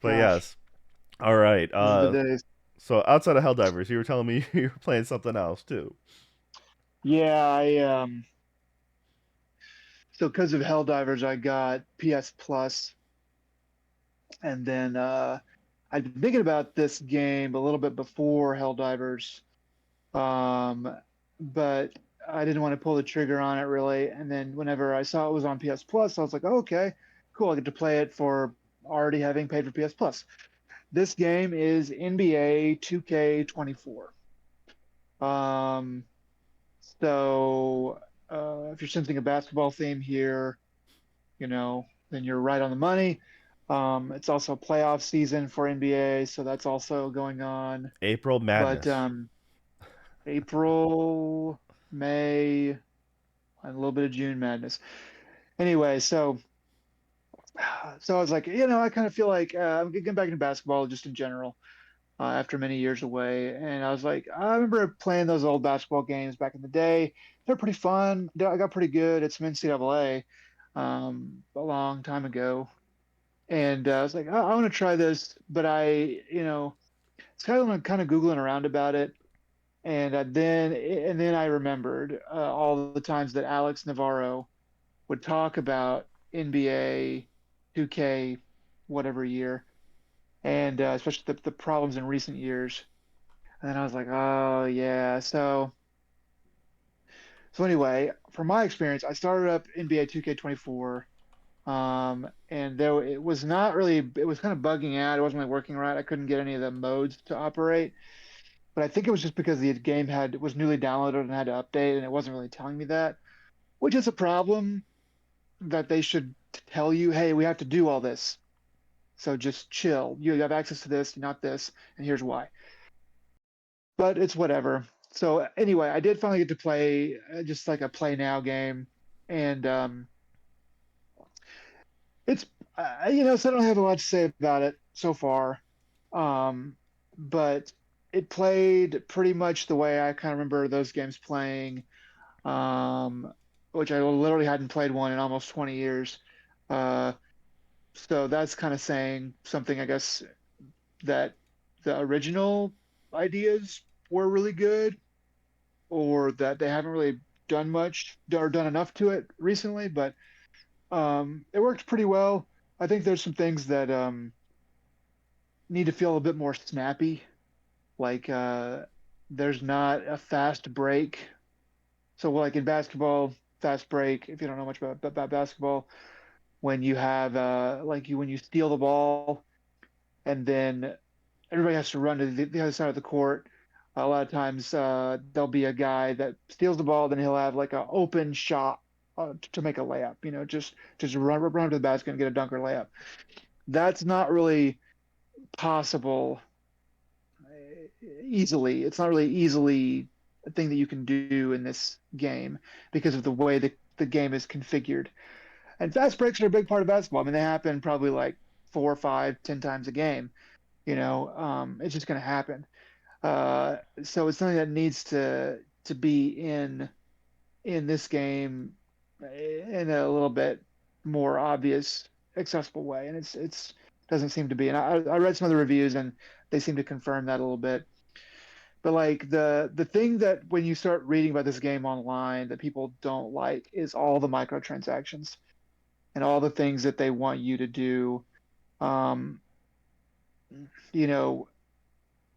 A: but
B: gosh,
A: yes. All right.
B: those are the days.
A: So outside of Helldivers, you were telling me you were playing something else too.
B: Yeah, so because of Helldivers, I got PS Plus, and then I'd been thinking about this game a little bit before Helldivers, um, but I didn't want to pull the trigger on it really. And then whenever I saw it was on PS Plus, I was like, oh, okay, cool. I get to play it for already having paid for PS Plus. This game is NBA 2K24. Um, so if you're sensing a basketball theme here, then you're right on the money. It's also playoff season for NBA, so that's also going on.
A: April
B: But
A: Madness.
B: April, May, and a little bit of June madness. Anyway, so I was like, I kind of feel like I'm getting back into basketball just in general after many years away. And I was like, I remember playing those old basketball games back in the day. They're pretty fun. I got pretty good at some NCAA a long time ago. And I was like, I want to try this, but it's kind of Googling around about it. And then I remembered all the times that Alex Navarro would talk about NBA 2K, whatever year, and especially the problems in recent years. And then I was like, oh yeah. So anyway, from my experience, I started up NBA 2K24, and there it was not really. It was kind of bugging out. It wasn't really working right. I couldn't get any of the modes to operate. But I think it was just because the game had was newly downloaded and had to update, and it wasn't really telling me that, which is a problem that they should tell you, hey, we have to do all this. So just chill. You have access to this, not this, and here's why. But it's whatever. So anyway, I did finally get to play just like a play now game, and it's so I don't have a lot to say about it so far, but it played pretty much the way I kind of remember those games playing, um, which I literally hadn't played one in almost 20 years. Uh, so that's kind of saying something, I guess, that the original ideas were really good, or that they haven't really done much or done enough to it recently, but it worked pretty well. I think there's some things that need to feel a bit more snappy, like there's not a fast break. So, like in basketball, fast break, if you don't know much about basketball, when you have when you steal the ball and then everybody has to run to the other side of the court. A lot of times there'll be a guy that steals the ball, then he'll have like an open shot to make a layup. Just run to the basket and get a dunk or layup. That's not really possible easily. It's not really easily a thing that you can do in this game because of the way the game is configured. And fast breaks are a big part of basketball. I mean, they happen probably like 4, 5, 10 times a game. It's just going to happen. So it's something that needs to be in this game in a little bit more obvious, accessible way, and it's doesn't seem to be. And I read some of the reviews, and they seem to confirm that a little bit. But like the thing that when you start reading about this game online that people don't like is all the microtransactions and all the things that they want you to do. Um, you know,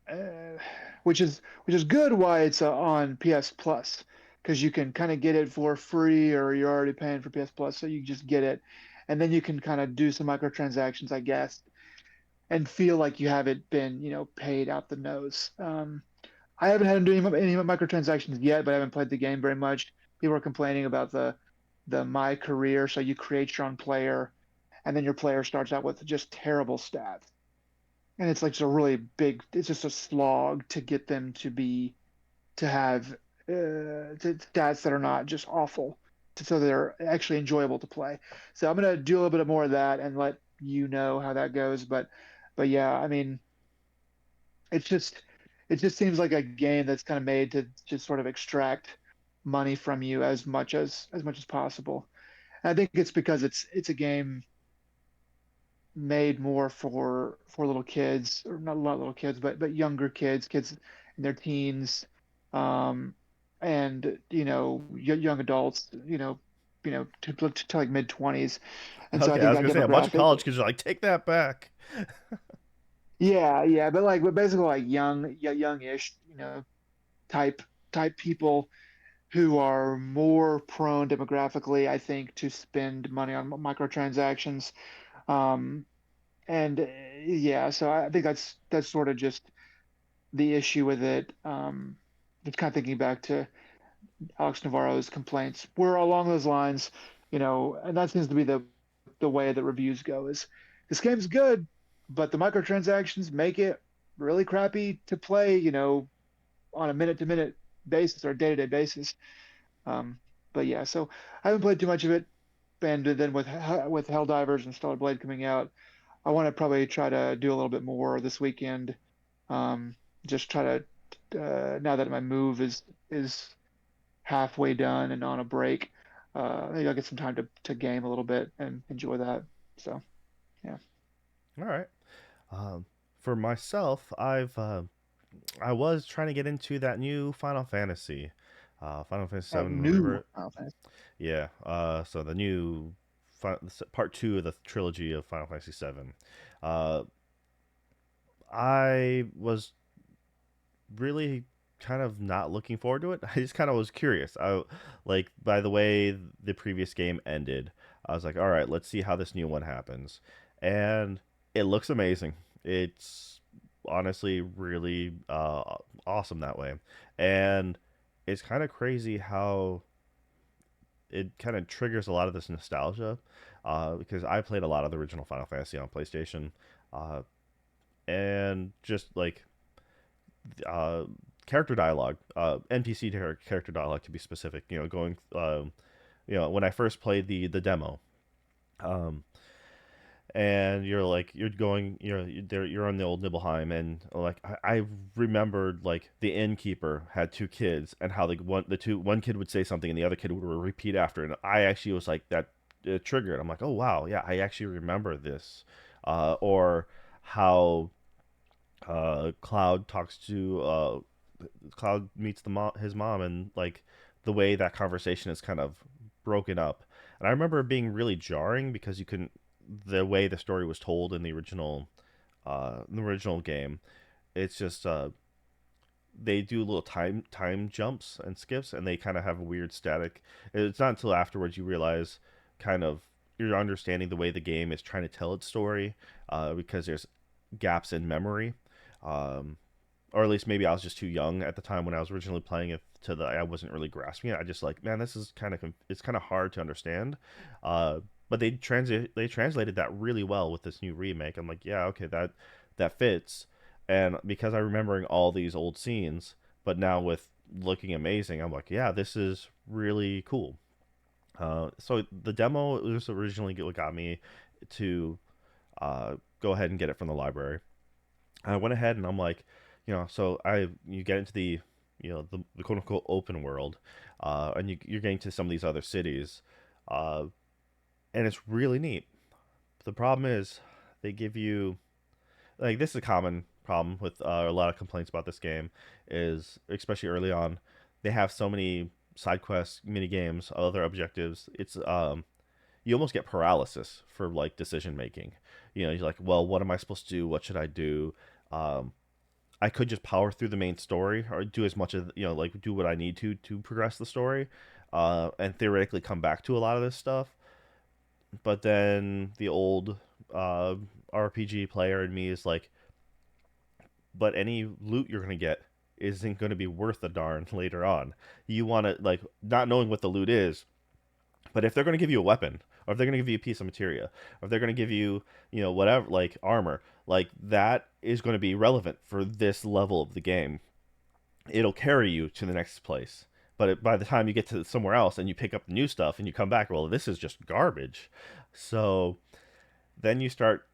B: uh, which is good why it's on PS Plus because you can kind of get it for free or you're already paying for PS Plus, so you just get it, and then you can kind of do some microtransactions, I guess, and feel like you haven't been, paid out the nose. I haven't had to do any microtransactions yet, but I haven't played the game very much. People are complaining about the my career, so you create your own player, and then your player starts out with just terrible stats, and it's like just a really big. It's just a slog to get them to have stats that are not just awful, so they're actually enjoyable to play. So I'm gonna do a little bit more of that and let you know how that goes. But yeah, I mean, it's just it just seems like a game that's kind of made to just sort of extract money from you as much as possible. And I think it's because it's a game made more for little kids, or not a lot of little kids, but younger kids, kids in their teens, um, and young adults, to like mid 20s. And so I
A: Okay, I
B: think
A: was
B: that
A: gonna say a bunch of
B: demographic,
A: college kids are like, take that back.
B: yeah, yeah, but basically like youngish, type type people who are more prone demographically, I think, to spend money on microtransactions. Um, and yeah, so I think that's sort of just the issue with it. Just kind of thinking back to Alex Navarro's complaints were along those lines, and that seems to be the way that reviews go is this game's good, but the microtransactions make it really crappy to play, on a minute to minute basis or day to day basis. Um, but yeah, so I haven't played too much of it. And then with Helldivers and Stellar Blade coming out, I want to probably try to do a little bit more this weekend. Um, just try to now that my move is halfway done and on a break, maybe I'll get some time to game a little bit and enjoy that. So yeah.
A: All right. Um, for myself, I was trying to get into that new Final Fantasy, Final Fantasy
B: Oh,
A: 7
B: new
A: Rebirth.
B: Final Fantasy.
A: Yeah. So the new part two of the trilogy of Final Fantasy 7. Uh, I was really kind of not looking forward to it. I just kind of was curious. I like by the way the previous game ended. I was like, all right, let's see how this new one happens, and it looks amazing. It's honestly really awesome that way, and it's kind of crazy how it kind of triggers a lot of this nostalgia. Because I played a lot of the original Final Fantasy on PlayStation, uh, and just like uh, character dialogue, NPC character dialogue to be specific. Going, when I first played the demo, um, and you're going, you're on the old Nibelheim, and like I remembered like the innkeeper had two kids, and how one kid would say something and the other kid would repeat after, and I actually was like that triggered. I'm like, oh wow, yeah, I actually remember this, or how Cloud talks to Cloud meets his mom, and like the way that conversation is kind of broken up. And I remember it being really jarring because you couldn't the way the story was told in the original game. It's just they do little time jumps and skips, and they kind of have a weird static. It's not until afterwards you realize kind of you're understanding the way the game is trying to tell its story, because there's gaps in memory. Um, or at least maybe I was just too young at the time when I was originally playing it I wasn't really grasping it. I just like, man, this is it's kind of hard to understand. But they translated that really well with this new remake. I'm like, yeah, okay, that fits. And because I'm remembering all these old scenes, but now with looking amazing, I'm like, yeah, this is really cool. So the demo was originally what got me to go ahead and get it from the library. I went ahead and I'm like, so you get into the quote unquote open world, and you're getting to some of these other cities, uh, and it's really neat. The problem is they give you like this is common. problem with a lot of complaints about this game is, especially early on, they have so many side quests, mini games, other objectives. It's you almost get paralysis for like decision making. You know, you're like, well, what am I supposed to do? What should I do? Um, I could just power through the main story or do as much of like do what I need to progress the story, and theoretically come back to a lot of this stuff. But then the old uh, RPG player in me is like, but any loot you're gonna get isn't gonna be worth a darn later on. You want to like not knowing what the loot is, but if they're gonna give you a weapon, or if they're gonna give you a piece of materia, or if they're gonna give you whatever like armor, like that is going to be relevant for this level of the game. It'll carry you to the next place. But by the time you get to somewhere else and you pick up the new stuff and you come back, well, this is just garbage. So then you start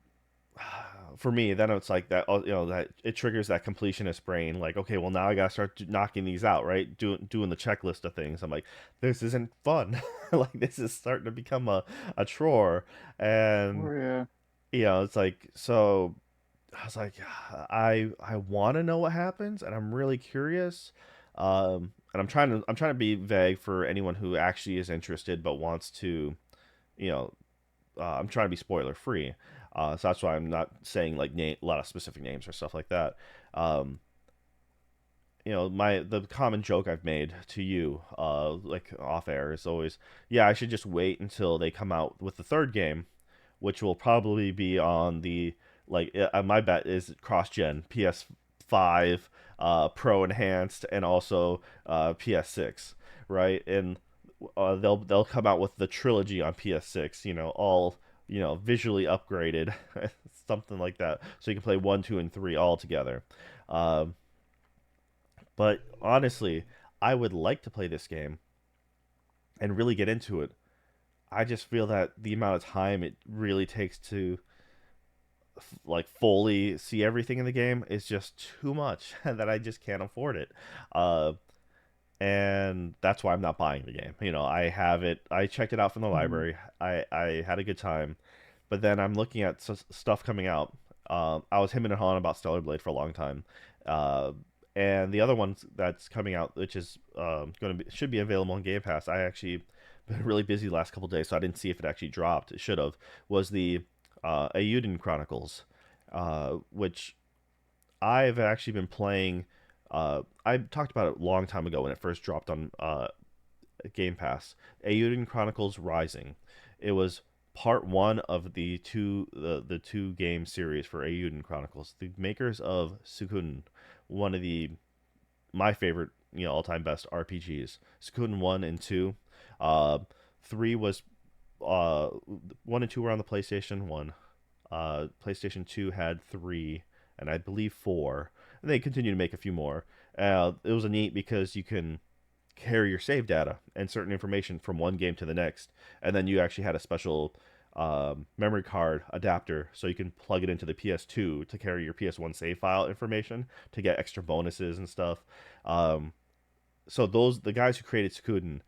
A: for me, then it's like that. That it triggers that completionist brain. Like, okay, well now I gotta start knocking these out, right? Doing the checklist of things. I'm like, this isn't fun. Like this is starting to become a chore, and
B: Oh yeah.
A: it's like so. I was like, I want to know what happens, and I'm really curious. And I'm trying to be vague for anyone who actually is interested but wants to, you know, I'm trying to be spoiler free. So that's why I'm not saying like a lot of specific names or stuff like that. Um, the common joke I've made to you, like off air, is always, yeah, I should just wait until they come out with the third game, which will probably be on the my bet is cross gen PS5, Pro enhanced, and also PS6, right? And they'll come out with the trilogy on PS6, all visually upgraded, something like that, so you can play one, two, and three all together. Um, but honestly, I would like to play this game and really get into it. I just feel that the amount of time it really takes to like fully see everything in the game is just too much that I just can't afford it. Uh, and that's why I'm not buying the game. I have it. I checked it out from the
B: Mm.
A: library. I had a good time, but then I'm looking at stuff coming out. I was hemming and hawing about Stellar Blade for a long time, uh, and the other one that's coming out, which is going to be should be available on Game Pass. I actually been really busy the last couple days, so I didn't see if it actually dropped. It should have. Was the Eiyuden Chronicles, which I've actually been playing. I talked about it a long time ago when it first dropped on Game Pass. Eiyuden Chronicles Rising. It was part one of the two game series for Eiyuden Chronicles. The makers of Suikoden, one of the my favorite all time best RPGs. Suikoden 1 and 2. Uh, 3 was uh 1 and 2 were on the PlayStation 1. PlayStation 2 had 3, and I believe 4. And they continue to make a few more. It was a neat because you can carry your save data and certain information from one game to the next, and then you actually had a special memory card adapter, so you can plug it into the PS2 to carry your PS1 save file information to get extra bonuses and stuff. Um, so the guys who created Suikoden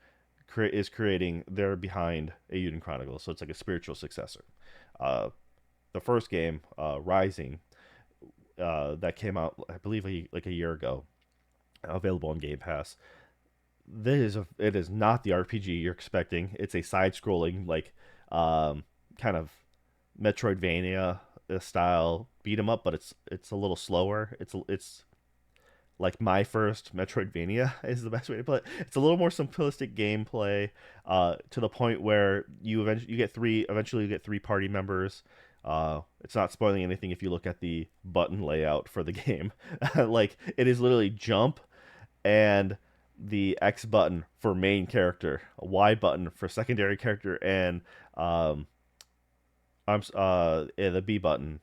A: is creating, they're behind Eiyuden Chronicles, so it's like a spiritual successor. Uh, the first game, Rising, that came out, I believe, like a year ago, available on Game Pass. It is not the RPG you're expecting. It's a side-scrolling, like, kind of Metroidvania style beat 'em up, but it's a little slower. It's like my first Metroidvania is the best way to put it. It's a little more simplistic gameplay, to the point where eventually you get three party members. It's not spoiling anything if you look at the button layout for the game. Like it is literally jump and the X button for main character, a Y button for secondary character, and um, the B button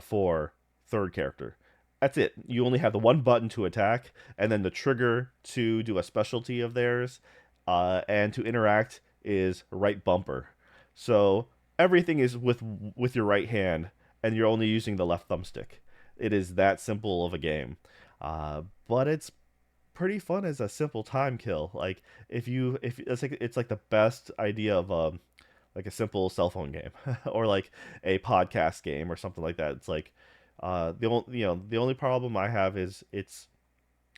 A: for third character. That's it. You only have the one button to attack, and then the trigger to do a specialty of theirs, and to interact is right bumper. So everything is with your right hand, and you're only using the left thumbstick. It is that simple of a game, but it's pretty fun as a simple time kill. Like if it's like the best idea of like a simple cell phone game or like a podcast game or something like that. It's like the only problem I have is it's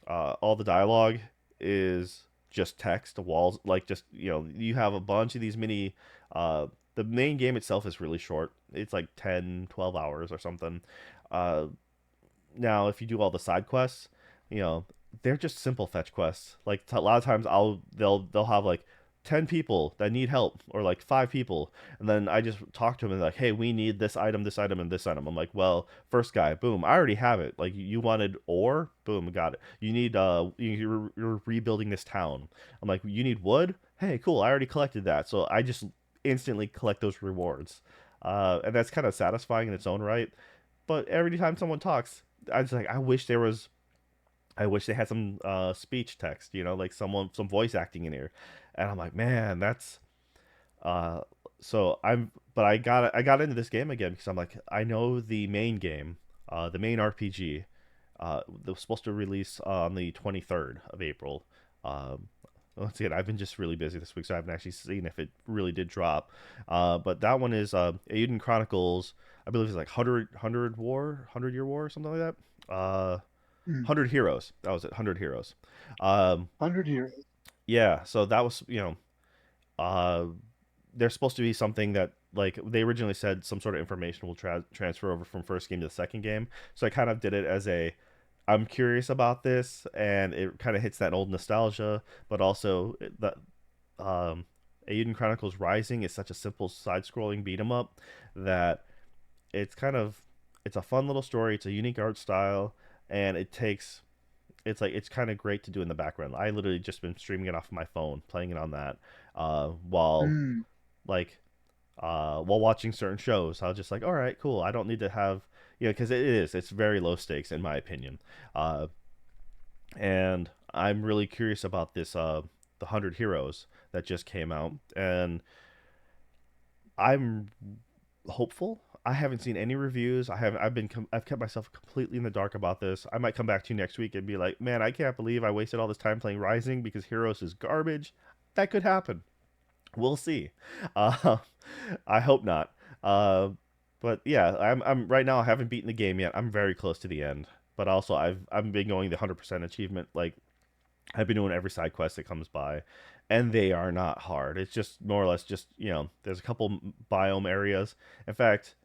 A: all the dialogue is just text walls, like just you have a bunch of these mini. The main game itself is really short. It's like 10, 12 hours or something. Uh, Now, if you do all the side quests, you know, they're just simple fetch quests. Like a lot of times, they'll have like 10 people that need help, or like 5 people, and then I just talk to them and like, hey, we need this item, and this item. I'm like, well, first guy, boom, I already have it. Like you wanted ore, boom, got it. You need you're rebuilding this town. I'm like, you need wood. Hey, cool, I already collected that, so I just instantly collect those rewards. And that's kind of satisfying in its own right. But every time someone talks, I was like, I wish they had some speech text, like some voice acting in here. And I'm like, man, that's uh but I got into this game again because I'm like, I know the main game, the main RPG, that was supposed to release on the 23rd of April. Um, Once again, I've been just really busy this week, so I haven't actually seen if it really did drop. But that one is Eiyuden Chronicles. I believe it's like 100 year war or something like that. 100 Heroes. That was it. 100 Heroes. Um,
B: 100 years.
A: yeah. So that was uh, there's supposed to be something that like they originally said some sort of information will transfer over from first game to the second game. So I kind of did it as a I'm curious about this, and it kind of hits that old nostalgia, but also the um, Eiyuden Chronicles Rising is such a simple side-scrolling beat 'em up that it's kind of it's a fun little story. It's a unique art style, and it's kind of great to do in the background. I literally just been streaming it off my phone, playing it on that, while
B: Mm.
A: like while watching certain shows. I was just like, all right, cool. I don't need to have because it's very low stakes in my opinion, uh, and I'm really curious about this the 100 Heroes that just came out, and I'm hopeful. I haven't seen any reviews. I've kept myself completely in the dark about this. I might come back to you next week and be like, "Man, I can't believe I wasted all this time playing Rising because Heroes is garbage." That could happen. We'll see. Uh, I hope not. But yeah, I'm right now. I haven't beaten the game yet. I'm very close to the end. But also, I've been going the 100% achievement. Like I've been doing every side quest that comes by, and they are not hard. It's just more or less just there's a couple biome areas. In fact,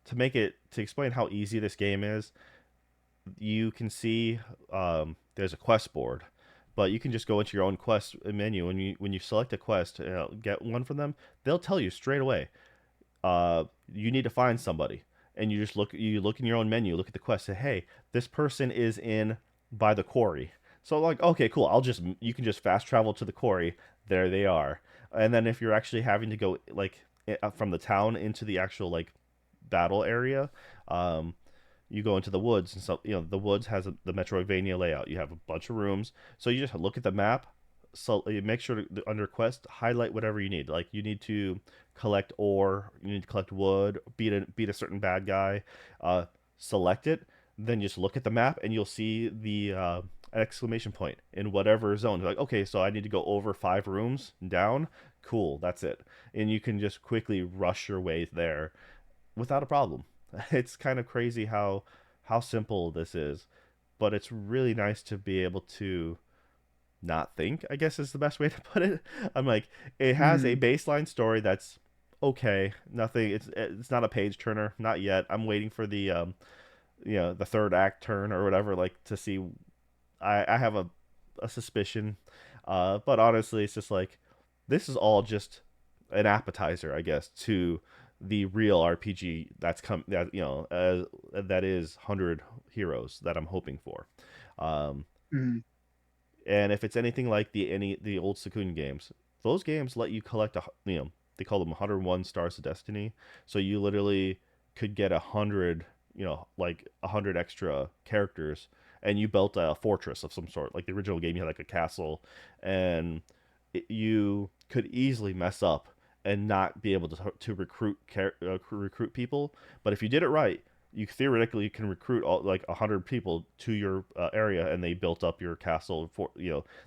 A: to explain how easy this game is, you can see there's a quest board, but you can just go into your own quest menu. When you select a quest, get one from them, they'll tell you straight away. You need to find somebody, and you look in your own menu, look at the quest, say, hey, this person is in by the quarry. So like, okay, cool. You can just fast travel to the quarry. There they are. And then if you're actually having to go like from the town into the actual like battle area, um, you go into the woods, and so the woods has the Metroidvania layout. You have a bunch of rooms, so you just look at the map. So you make sure to under quest highlight whatever you need. Like you need to collect ore, you need to collect wood, beat a certain bad guy. Select it, then just look at the map, and you'll see the exclamation point in whatever zone. You're like, okay, so I need to go over 5 rooms down. Cool, that's it, and you can just quickly rush your way there without a problem. It's kind of crazy how simple this is, but it's really nice to be able to not think, I guess is the best way to put it. I'm like, it has a
B: Mm.
A: baseline story that's okay. Nothing it's not a page turner, not yet. I'm waiting for the the third act turn or whatever, like to see. I have a suspicion. But honestly, it's just like this is all just an appetizer, I guess, to the real RPG that is 100 Heroes that I'm hoping for. Um,
B: Mm.
A: and if it's anything like the old Suicune games, those games let you collect they call them 101 stars of destiny. So you literally could get 100, like 100 extra characters, and you built a fortress of some sort. Like the original game, you had like a castle, and you could easily mess up and not be able to recruit people. But if you did it right, you theoretically can recruit like 100 people to your area, and they built up your castle for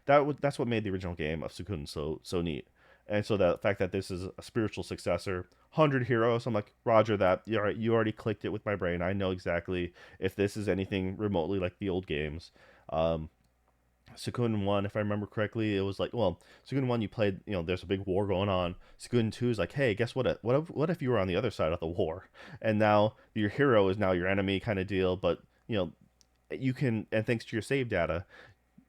A: that's what made the original game of Suicune so neat. And so the fact that this is a spiritual successor, 100 heroes, I'm like, Roger that. You're right. You already clicked it with my brain. I know exactly if this is anything remotely like the old games. Um, Suikoden 1, if I remember correctly, it was like, well, Suikoden 1, you played, there's a big war going on. Suikoden 2 is like, hey, guess what? What if you were on the other side of the war? And now your hero is now your enemy kind of deal, but, you can, and thanks to your save data,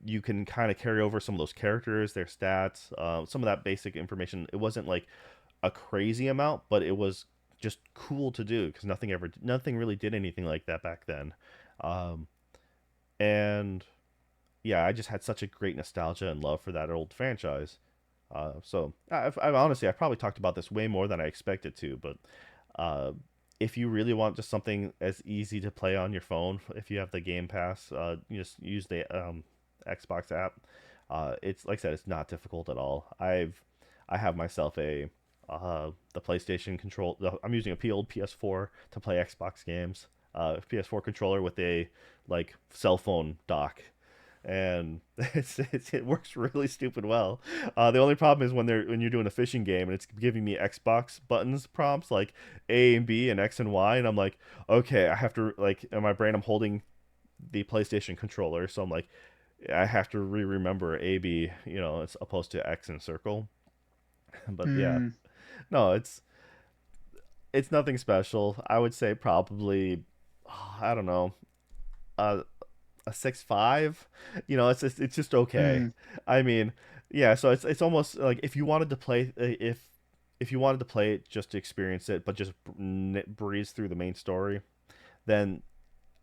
A: you can kind of carry over some of those characters, their stats, some of that basic information. It wasn't like a crazy amount, but it was just cool to do because nothing really did anything like that back then. Um, and yeah, I just had such a great nostalgia and love for that old franchise. So I've honestly, I've probably talked about this way more than I expected to, but uh, if you really want just something as easy to play on your phone, if you have the Game Pass, you just use the Xbox app. It's like I said, it's not difficult at all. I have myself the PlayStation control. I'm using a old PS4 to play Xbox games. PS4 controller with a like cell phone dock, and it works really stupid well. The only problem is when you're doing a fishing game and it's giving me Xbox buttons prompts like A and B and X and Y, and I'm like, okay, I have to like in my brain I'm holding the PlayStation controller, so I'm like, I have to remember A B, as opposed to X and circle. But yeah,
B: Hmm.
A: no, it's nothing special. I would say probably, I don't know, uh, a 6.5. It's just okay.
B: Hmm.
A: I mean, yeah. So it's almost like if you wanted to play if you wanted to play it just to experience it, but just breeze through the main story, then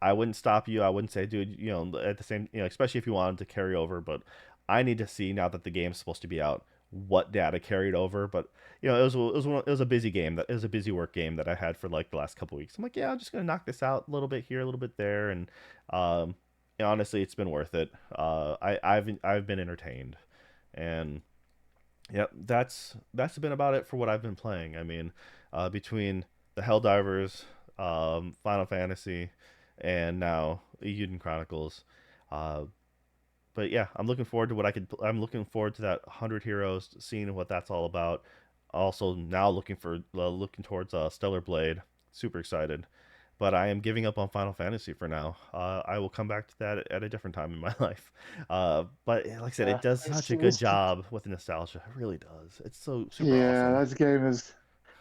A: I wouldn't stop you. I wouldn't say, dude, at the same, especially if you wanted to carry over. But I need to see now that the game's supposed to be out, what data carried over. But it was a busy game. It was a busy work game that I had for like the last couple weeks. I'm like, yeah, I'm just gonna knock this out a little bit here, a little bit there, and um, honestly, it's been worth it. I've been entertained, and yep, that's been about it for what I've been playing. I mean, between the Helldivers, Final Fantasy, and now Eiyuden Chronicles. Uh, but yeah, I'm looking forward to what I could. I'm looking forward to that 100 heroes, seeing what that's all about. Also, now looking towards Stellar Blade. Super excited. But I am giving up on Final Fantasy for now. I will come back to that at a different time in my life. But like I said,
B: Yeah.
A: it does such a good job with the nostalgia. It really does. It's so super awesome.
B: Yeah, that game is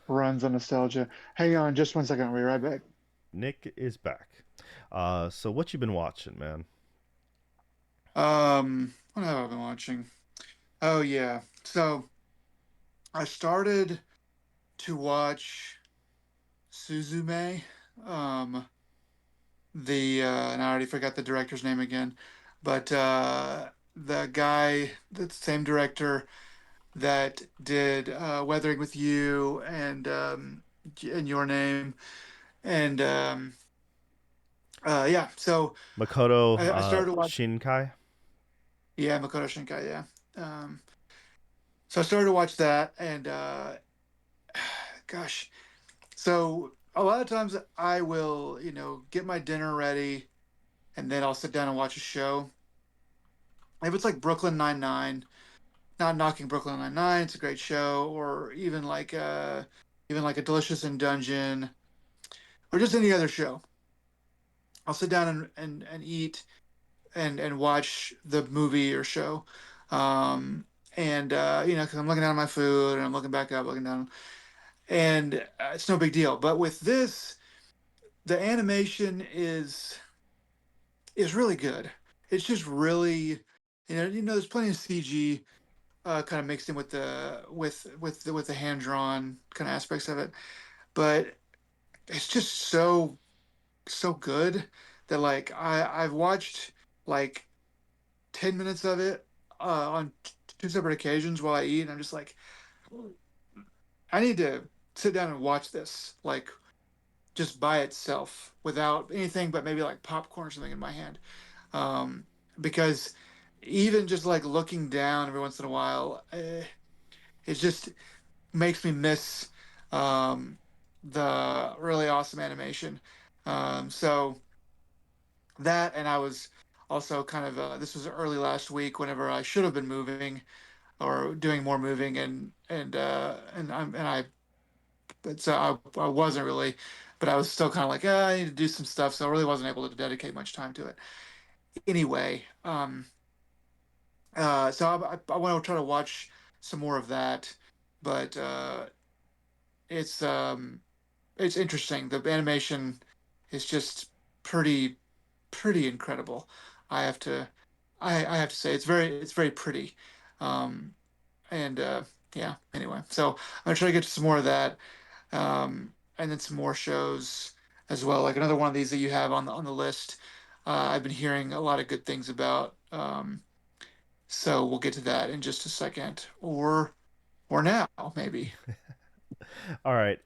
B: runs on nostalgia. Hang on just one second. I'll be right back.
A: Nick is back. So what you been watching, man?
C: What have I been watching? Oh yeah. So I started to watch Suzume. Um, and I already forgot the director's name again, but the guy, the same director that did Weathering with You and Your Name, and yeah. So
A: Makoto
C: I started to watch.
A: Shinkai.
C: Yeah, Makoto Shinkai. Yeah. So I started to watch that, and gosh, so a lot of times I will, get my dinner ready, and then I'll sit down and watch a show. If it's like Brooklyn Nine Nine, not knocking Brooklyn Nine Nine, it's a great show, or even like a Delicious in Dungeon, or just any other show. I'll sit down and eat and watch the movie or show. And because I'm looking down at my food and I'm looking back up, looking down, and it's no big deal. But with this, the animation is really good. It's just really, there's plenty of CG kind of mixed in with the hand drawn kind of aspects of it, but it's just so good that like I've watched like 10 minutes of it on two separate occasions while I eat, and I'm just like, I need to sit down and watch this like just by itself without anything but maybe like popcorn or something in my hand. um, because even just like looking down every once in a while, it just makes me miss um, the really awesome animation. So that, and I was also kind of this was early last week whenever I should have been moving. or doing more moving, and I but so I wasn't really, but I was still kind of like, I need to do some stuff, so I really wasn't able to dedicate much time to it. Anyway, so I want to try to watch some more of that, but it's um it's interesting. The animation is just pretty pretty incredible. I have to I have to say it's very pretty. Um, and yeah, anyway, so I'm gonna try to get to some more of that, and then some more shows as well. Like another one of these that you have on the list. I've been hearing a lot of good things about. So we'll get to that in just a second, or now maybe.
A: All right.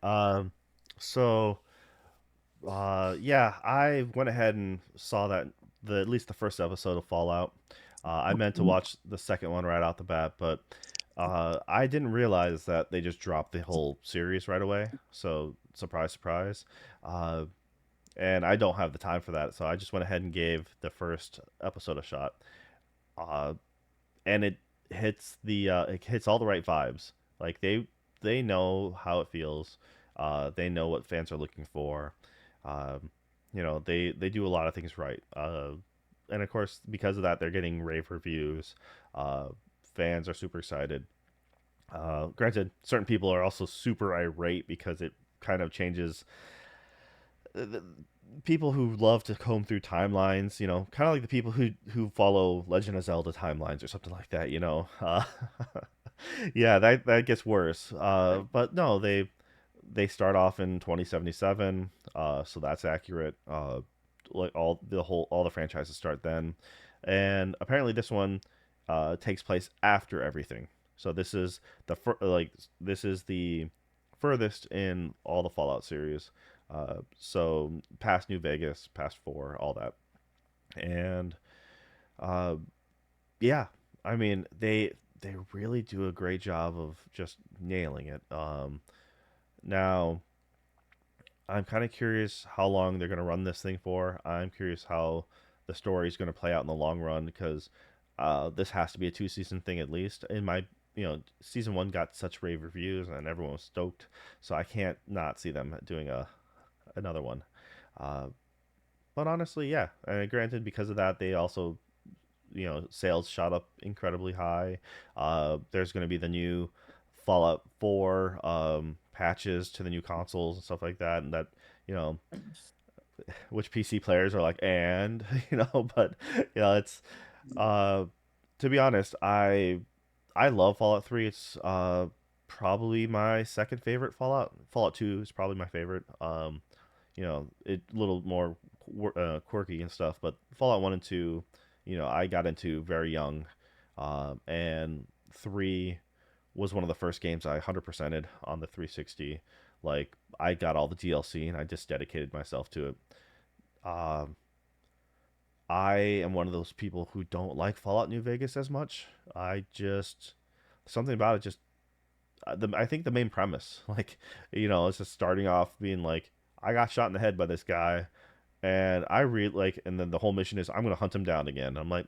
A: So yeah, I went ahead and saw that the at least the first episode of Fallout. I meant to watch the second one right out the bat, but I didn't realize that they just dropped the whole series right away. So surprise, surprise. Uh, and I don't have the time for that, so I just went ahead and gave the first episode a shot. Uh, and it hits all the right vibes. Like they know how it feels. They know what fans are looking for. Um, they do a lot of things right. And of course, because of that, they're getting rave reviews. Uh, Fans are super excited. Granted, certain people are also super irate because it kind of changes the people who love to comb through timelines, kind of like the people who follow Legend of Zelda timelines or something like that, yeah, that gets worse. But no, they start off in 2077, so that's accurate. Like all the franchises start then, and apparently this one takes place after everything. So this is the furthest in all the Fallout series. So past New Vegas, past four, all that, and uh, yeah, I mean they really do a great job of just nailing it. Now I'm kind of curious how long they're going to run this thing for. I'm curious how the story is going to play out in the long run because this has to be a two-season thing at least. In my season one got such rave reviews and everyone was stoked, so I can't not see them doing another one. Uh, but honestly, yeah. Granted, because of that, they also sales shot up incredibly high. There's going to be the new Fallout 4 patches to the new consoles and stuff like that, and that you know which PC players are like, and but it's uh, to be honest, I love Fallout 3. It's probably my second favorite Fallout. Fallout 2 is probably my favorite. It a little more quirky and stuff, but Fallout 1 and 2, I got into very young, and 3 was one of the first games I 100%ed on the 360. Like I got all the DLC and I just dedicated myself to it. Um, I am one of those people who don't like Fallout New Vegas as much. I just something about it just I think the main premise, like it's just starting off being like I got shot in the head by this guy, and I really like, and then the whole mission is I'm gonna hunt him down again. I'm like,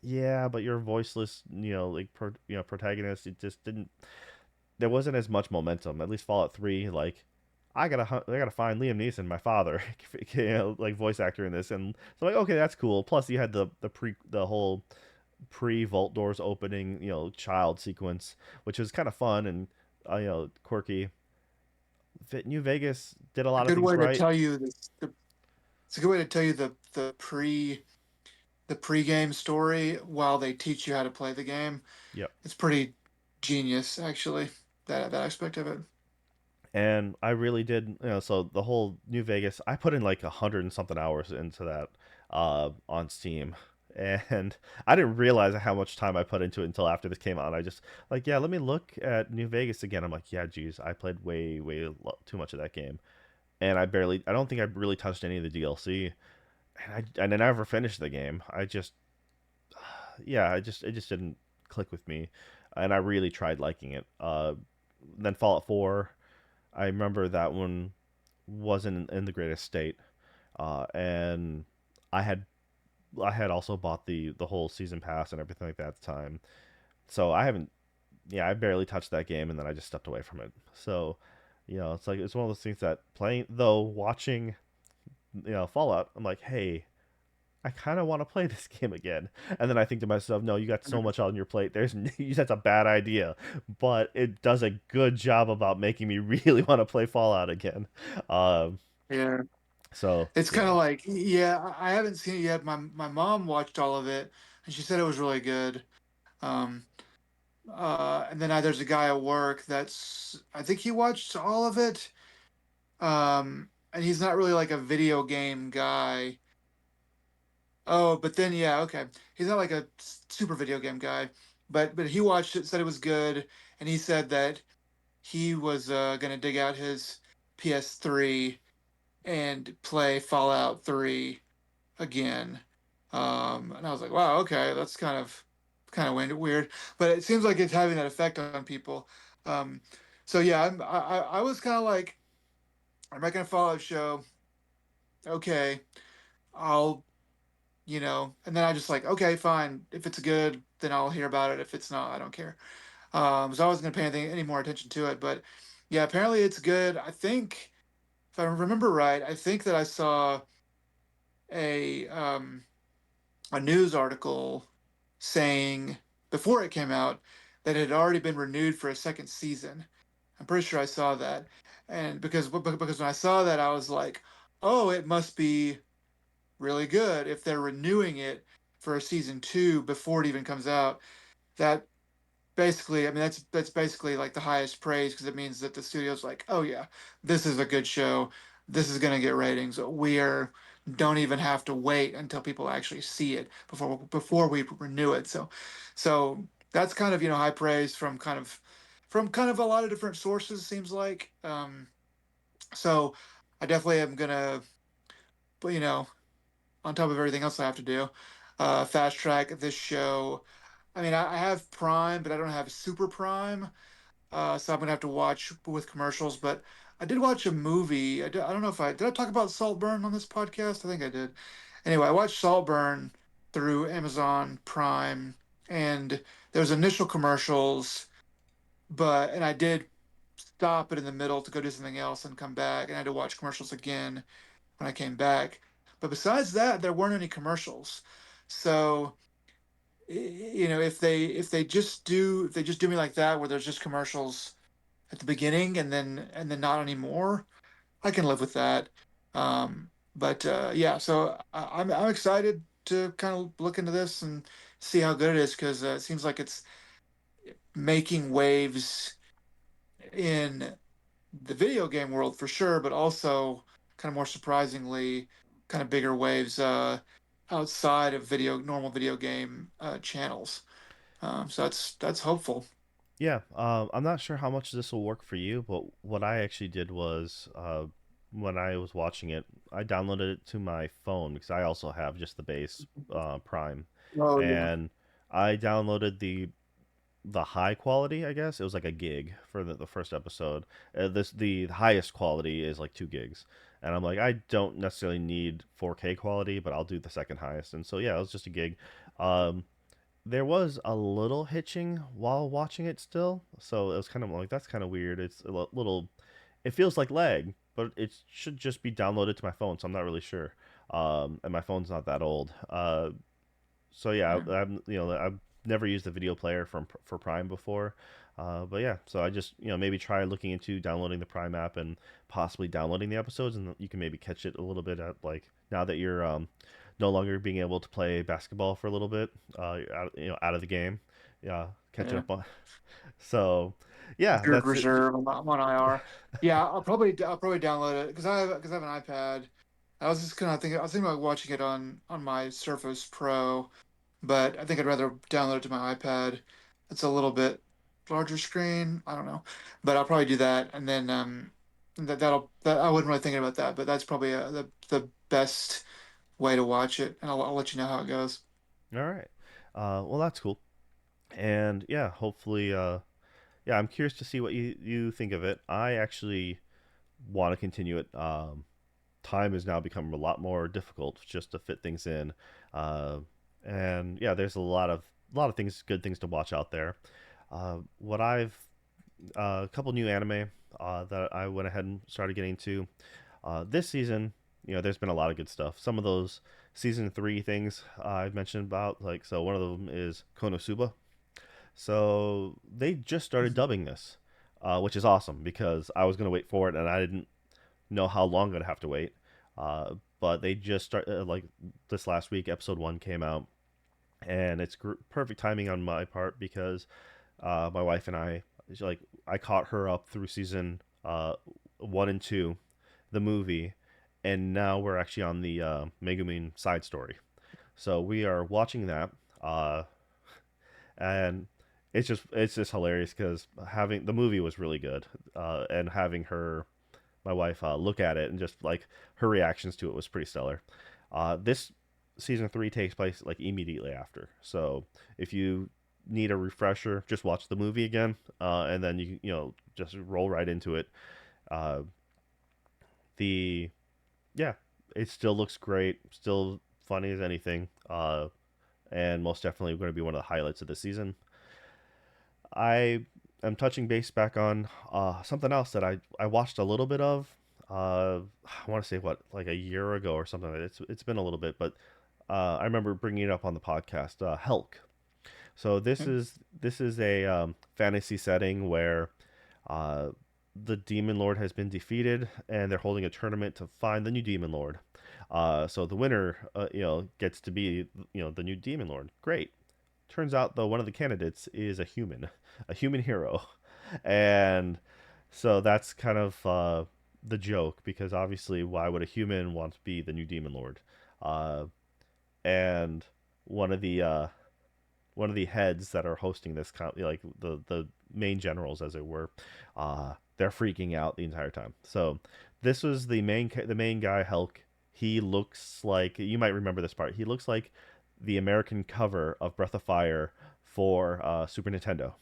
A: yeah, but you're a voiceless, protagonist. It just didn't. There wasn't as much momentum. At least Fallout 3, like I gotta find Liam Neeson, my father, like voice actor in this, and so like okay, that's cool. Plus you had the whole pre vault doors opening, child sequence, which was kind of fun and quirky. New Vegas did a
C: A
A: lot of
C: good
A: things
C: way to
A: right.
C: tell you this, it's a good way to tell you the pre-game story while they teach you how to play the game.
A: Yep.
C: It's pretty genius, actually, that aspect of it.
A: And I really did, so the whole New Vegas, I put in like 100 and something hours into that on Steam. And I didn't realize how much time I put into it until after this came out. I just like, yeah, let me look at New Vegas again. I'm like, yeah, geez, I played too much of that game, and I don't think I really touched any of the DLC, and I never finished the game. I just, yeah, it just didn't click with me, and I really tried liking it. Then Fallout 4, I remember that one wasn't in the greatest state, and I had I had also bought the whole season pass and everything like that at the time. So I haven't. yeah, I barely touched that game, and then I just stepped away from it. So, it's like it's one of those things that playing though watching Fallout, I'm like, hey, I kind of want to play this game again. And then I think to myself, no, you got so much on your plate. That's a bad idea. But it does a good job about making me really want to play Fallout again. Um,
C: Yeah.
A: so
C: It's kind
A: yeah,
C: of like, yeah, I haven't seen it yet. My mom watched all of it, and she said it was really good. Um, and then there's a guy at work that's I think he watched all of it. And he's not really like a video game guy. Oh, but then yeah, okay, he's not like a super video game guy, but he watched it, said it was good, and he said that he was gonna dig out his PS3 and play Fallout 3 again. And I was like, wow, okay, that's kind of weird, but it seems like it's having that effect on people. Um, so yeah, I was kind of like, I'm making a Fallout show. Okay, I'll, and then I just like, okay, fine. If it's good, then I'll hear about it. If it's not, I don't care. So I wasn't gonna pay any more attention to it, but yeah, apparently it's good. I think if I remember right, I think that I saw a um, a news article saying before it came out that it had already been renewed for a second season. I'm pretty sure I saw that, and because when I saw that, I was like, oh, it must be really good if they're renewing it for a season two before it even comes out. That basically, I mean, that's basically like the highest praise because it means that the studio's like, oh yeah, this is a good show. This is gonna get ratings. We are don't even have to wait until people actually see it before we renew it. So that's kind of high praise from kind of a lot of different sources. Seems like so I definitely am gonna, but on top of everything else I have to do, fast track this show. I mean, I have Prime, but I don't have Super Prime. So I'm gonna have to watch with commercials. But I did watch a movie. I don't know if I talk about Saltburn on this podcast. I think I did. Anyway, I watched Saltburn through Amazon Prime, and there was initial commercials, and I did stop it in the middle to go do something else and come back, and I had to watch commercials again when I came back. But besides that, there weren't any commercials. So if they just do me like that, where there's just commercials at the beginning and then not anymore, I can live with that. But yeah, so I'm excited to kind of look into this and see how good it is because it seems like it's making waves in the video game world for sure, but also kind of more surprisingly, kind of bigger waves outside of normal video game channels. So that's hopeful.
A: yeah. I'm not sure how much this will work for you, but what I actually did was when I was watching it, I downloaded it to my phone because I also have just the base Prime,
C: Oh yeah.
A: and I downloaded the high quality. I guess it was like a gig for the first episode. The highest quality is like 2 gigs, and I'm like, I don't necessarily need 4K quality, but I'll do the second highest. And so yeah, it was just a gig. Um, there was a little hitching while watching it still, so it was kind of like that's kind of weird. It's a little, it feels like lag, but it should just be downloaded to my phone, so I'm not really sure. And my phone's not that old. So yeah,
C: Yeah.
A: I've never used a video player for Prime before, but yeah, so I just maybe try looking into downloading the Prime app and possibly downloading the episodes, and you can maybe catch it a little bit at like now that you're no longer being able to play basketball for a little bit, out of the game, yeah, catch it
C: Yeah.
A: up on. So yeah,
C: Injured
A: that's it.
C: reserve. I'm on IR. Yeah, I'll probably download it because I have an iPad. I was thinking about watching it on my Surface Pro, but I think I'd rather download it to my iPad. It's a little bit larger screen. I don't know, but I'll probably do that, and then that I wasn't really thinking about that, but that's probably the best way to watch it, and I'll let you know how it goes.
A: All right, well that's cool, and yeah, hopefully, yeah, I'm curious to see what you think of it. I actually want to continue it. Time has now become a lot more difficult just to fit things in, uh, and yeah, there's a lot of things, good things to watch out there. What I've a couple new anime that I went ahead and started getting to this season. There's been a lot of good stuff. Some of those season three things I've mentioned about, like, so one of them is Konosuba. So they just started
C: Mhm.
A: dubbing this, which is awesome because I was gonna wait for it and I didn't know how long I'd have to wait. But they just started like this last week. Episode one came out, and it's perfect timing on my part because my wife and like, I caught her up through season one and two, the movie, and now we're actually on the Megumin side story. So we are watching that, uh, and it's just hilarious because having the movie was really good, and having my wife look at it and just like her reactions to it was pretty stellar. This season three takes place like immediately after, so if you need a refresher, just watch the movie again, and then you just roll right into it. Uh, the Yeah, it still looks great, still funny as anything, and most definitely going to be one of the highlights of the season. I am touching base back on something else that I watched a little bit of. I want to say what, like a year ago or something. It's been a little bit, but I remember bringing it up on the podcast. Helk. So this
C: Okay.
A: is this is a fantasy setting where uh, the demon lord has been defeated, and they're holding a tournament to find the new demon lord. So the winner, gets to be the new demon lord. Great. Turns out though one of the candidates is a human hero, and so that's kind of the joke because obviously why would a human want to be the new demon lord? Uh, and one of the uh, one of the heads that are hosting this like the main generals as it were, they're freaking out the entire time. So this was the main guy, Helk. He looks like, you might remember this part, he looks like the American cover of Breath of Fire for Super Nintendo.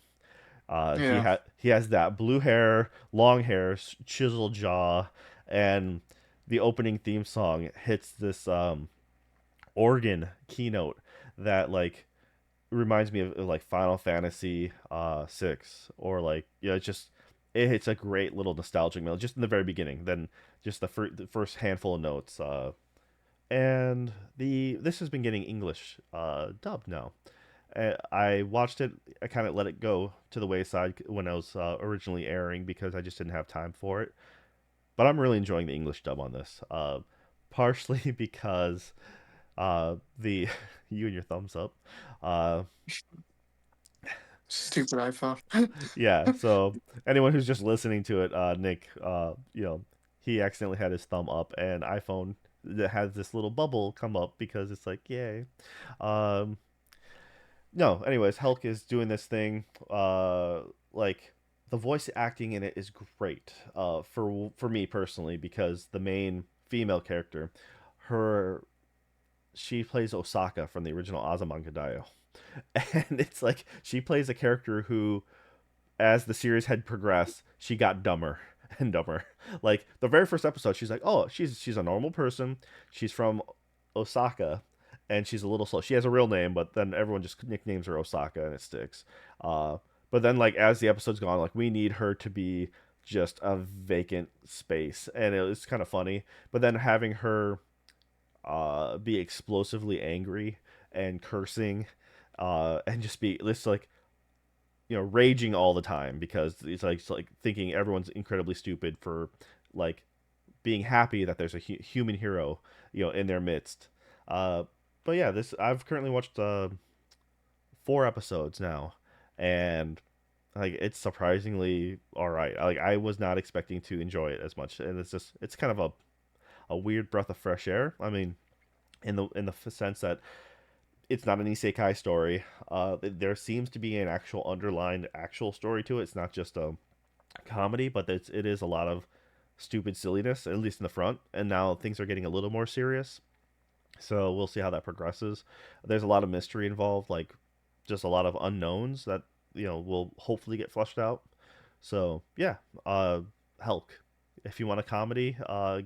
C: Yeah.
A: He has that blue hair, long hair, chiseled jaw, and the opening theme song hits this organ keynote that like reminds me of like Final Fantasy 6, or like, it's just, it hits a great little nostalgic melody just in the very beginning. Then just the first handful of notes, and the this has been getting English dubbed now. I watched it. I kind of let it go to the wayside when I was originally airing because I just didn't have time for it. But I'm really enjoying the English dub on this, partially because the you and your thumbs up. Uh,
C: Stupid iPhone.
A: Yeah, so anyone who's just listening to it, Nick, he accidentally had his thumb up, and iPhone that has this little bubble come up because it's like, yay. Um, no, anyways, Hulk is doing this thing. Like the voice acting in it is great. For me personally, because the main female character, her she plays Osaka from the original Azumanga Daioh, and it's like she plays a character who, as the series had progressed, she got dumber and dumber. Like the very first episode, she's like, "Oh, she's a normal person. She's from Osaka, and she's a little slow. She has a real name, but then everyone just nicknames her Osaka, and it sticks." Uh, but then, like as the episode's gone, like we need her to be just a vacant space, and it's kind of funny. But then having her be explosively angry and cursing, and just be this like raging all the time because it's like thinking everyone's incredibly stupid for like being happy that there's a human hero in their midst. uh but yeah, this I've currently watched 4 episodes now, and like it's surprisingly all right. Like I was not expecting to enjoy it as much, and it's kind of a weird breath of fresh air. I mean, in the sense that it's not an isekai story. There seems to be an actual underlined actual story to it. It's not just a comedy, but it is a lot of stupid silliness, at least in the front. And now things are getting a little more serious. So we'll see how that progresses. There's a lot of mystery involved, like just a lot of unknowns that will hopefully get flushed out. So yeah, Helk. If you want a comedy,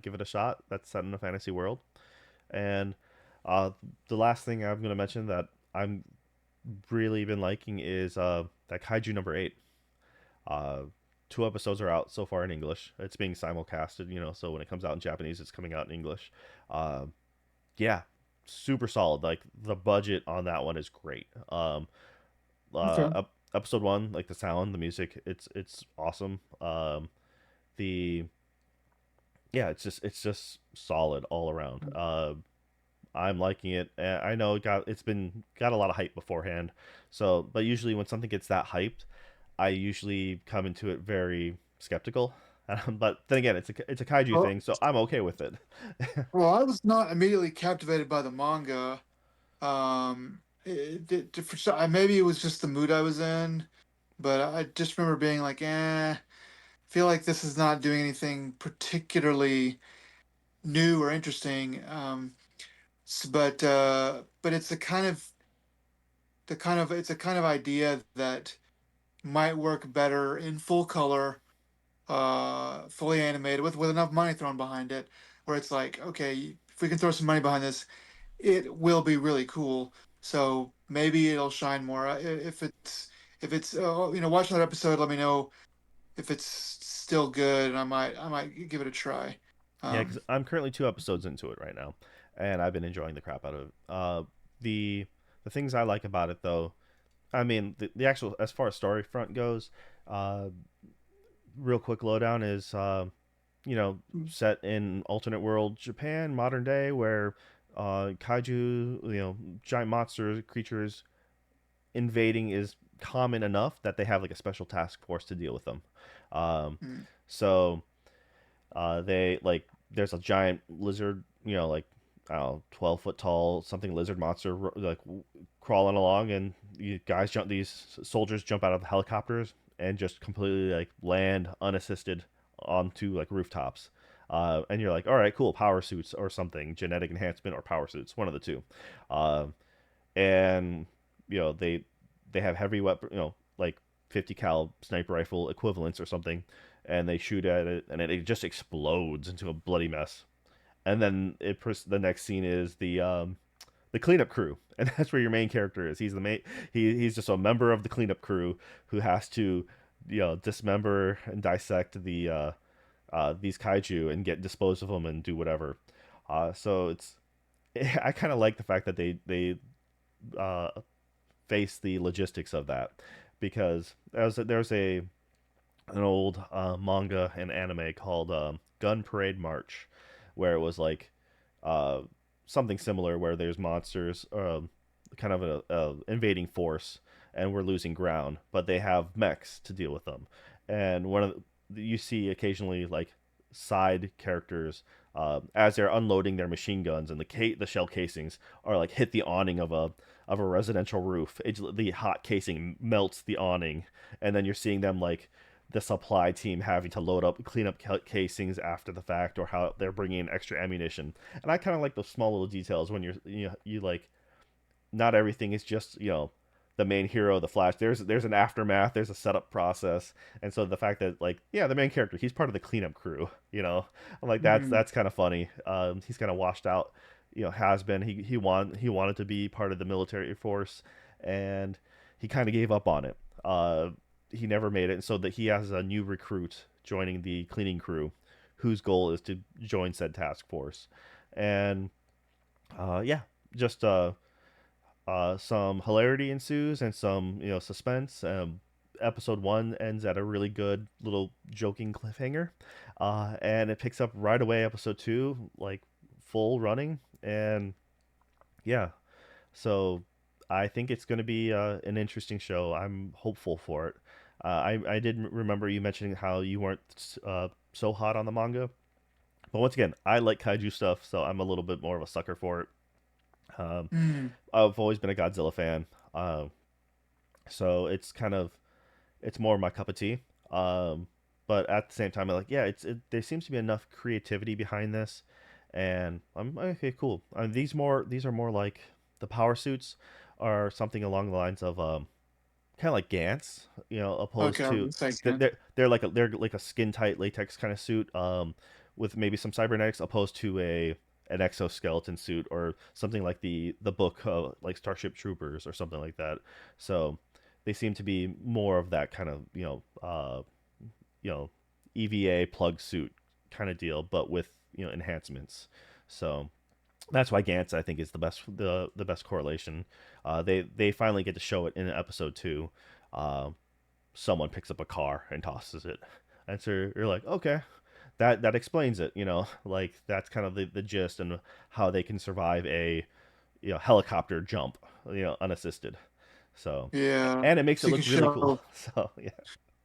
A: give it a shot. That's set in a fantasy world. And the last thing I'm going to mention that I'm really been liking is that Kaiju number 8. Uh, 2 episodes are out so far in English. It's being simulcasted, so when it comes out in Japanese, it's coming out in English. Uh, yeah, super solid. Like the budget on that one is great.
C: Okay.
A: Episode 1, like the sound, the music, it's awesome. The Yeah, it's just solid all around. I'm liking it. I know it's got a lot of hype beforehand. So, but usually when something gets that hyped, I usually come into it very skeptical. But then again, it's a kaiju
C: Well,
A: thing, so I'm okay with it.
C: well, I was not immediately captivated by the manga. Maybe it was just the mood I was in, but I just remember being like, feel like this is not doing anything particularly new or interesting. But it's it's a kind of idea that might work better in full color, fully animated with enough money thrown behind it, where it's like, okay, if we can throw some money behind this, it will be really cool. So maybe it'll shine more. If it's watch another episode, let me know if it's still good, and I might give it a try.
A: Yeah, because
C: Um,
A: I'm currently 2 episodes into it right now, and I've been enjoying the crap out of it. The things I like about it, though, I mean, the actual as far as story front goes, uh, real quick lowdown is set in alternate world Japan, modern day, where kaiju, giant monster creatures invading is common enough that they have like a special task force to deal with them. Um,
C: mm,
A: so they like there's a giant lizard, like I don't know, 12 foot tall something lizard monster like crawling along, and these soldiers jump out of the helicopters and just completely like land unassisted onto like rooftops. And you're like, all right, cool, power suits or something, genetic enhancement or power suits, one of the two. Um, and they have heavy weapon, like 50 cal sniper rifle equivalents or something, and they shoot at it, and it just explodes into a bloody mess. And then the next scene is the cleanup crew, and that's where your main character is. He's just a member of the cleanup crew who has to dismember and dissect these kaiju and get dispose of them and do whatever. So it's I kind of like the fact that they uh, face the logistics of that, because there's an old manga and anime called Gun Parade March, where it was like uh, something similar, where there's monsters, kind of a invading force, and we're losing ground, but they have mechs to deal with them, and you see occasionally like side characters as they're unloading their machine guns, and the shell casings are like hit the awning of a residential roof. The hot casing melts the awning, and then you're seeing them like the supply team having to clean up casings after the fact, or how they're bringing in extra ammunition. And I kind of like those small little details when you like, not everything is just the main hero, the Flash. There's an aftermath, there's a setup process, and so the fact that like yeah, the main character, he's part of the cleanup crew. I'm like
C: mm,
A: that's kind of funny. He's kind of washed out. Has been he wanted to be part of the military force, and he kind of gave up on it. He never made it, and so that he has a new recruit joining the cleaning crew, whose goal is to join said task force, and yeah, just some hilarity ensues and some suspense. Episode 1 ends at a really good little joking cliffhanger, and it picks up right away. Episode 2, like full running, and yeah, so I think it's going to be an interesting show. I'm hopeful for it. I did remember you mentioning how you weren't so hot on the manga, but once again, I like kaiju stuff, so I'm a little bit more of a sucker for it. Um,
C: mm.
A: I've always been a Godzilla fan, so it's more my cup of tea. Um, but at the same time, I'm like, yeah, there seems to be enough creativity behind this, and I'm okay, cool. These are more like the power suits are something along the lines of kind of like Gantz, opposed
C: Okay, I was
A: to
C: gonna say, yeah.
A: they're like a skin tight latex kind of suit, with maybe some cybernetics, opposed to a an exoskeleton suit, or something like the book like Starship Troopers or something like that. So they seem to be more of that kind of you know EVA plug suit kind of deal, but with enhancements. So that's why Gantz I think is the best correlation. They finally get to show it in episode two. Uh, Someone picks up a car and tosses it, and so you're like, okay, that explains it. Like that's kind of the gist and how they can survive a helicopter jump, unassisted. So,
C: Yeah.
A: and it makes it
C: So you
A: look
C: can
A: really cool.
C: show,
A: So yeah,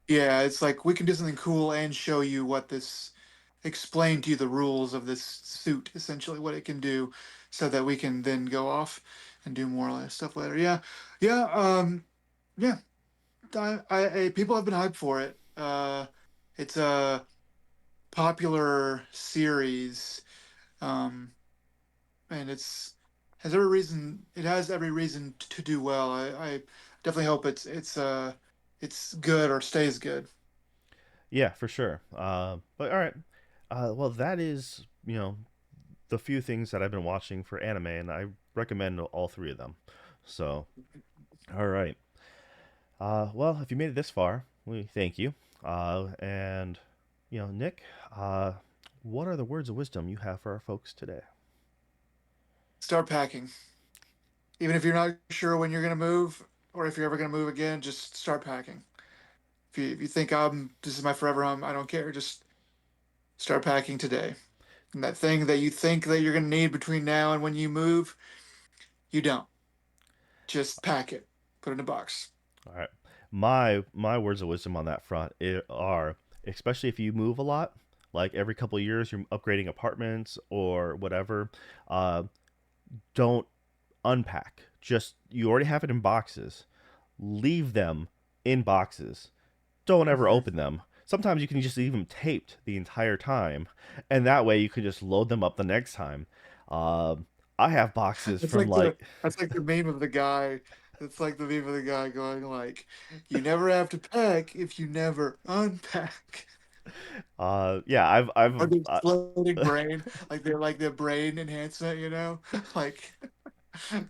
C: yeah, it's like we can do something cool and show you what this, explain to you the rules of this suit, essentially what it can do, so that we can then go off and do more stuff later. Yeah, yeah, yeah. People have been hyped for it. It's a popular series, um, and it has every reason to do well. I definitely hope it's good or stays good.
A: yeah, for sure. But all right, well that is the few things that I've been watching for anime, and I recommend all three of them. So, all right. Well, if you made it this far, we thank you. And Nick, what are the words of wisdom you have for our folks today?
C: Start packing. Even if you're not sure when you're going to move or if you're ever going to move again, just start packing. If you think this is my forever home, I don't care. Just start packing today. And that thing that you think that you're going to need between now and when you move, you don't. Just pack it, put it in a box.
A: All right. My words of wisdom on that front are, especially if you move a lot, like every couple of years you're upgrading apartments or whatever, uh, don't unpack. Just you already have it in boxes. Leave them in boxes. Don't ever
C: Mhm.
A: open them. Sometimes you can just leave them taped the entire time, and that way you can just load them up the next time. I have boxes
C: It's
A: from
C: like the
A: like
C: that's like the meme of the guy. It's like the meme of the guy going like, "You never have to pack if you never unpack."
A: yeah,
C: Or
A: I've
C: the exploding brain, like they're like the brain enhancement, like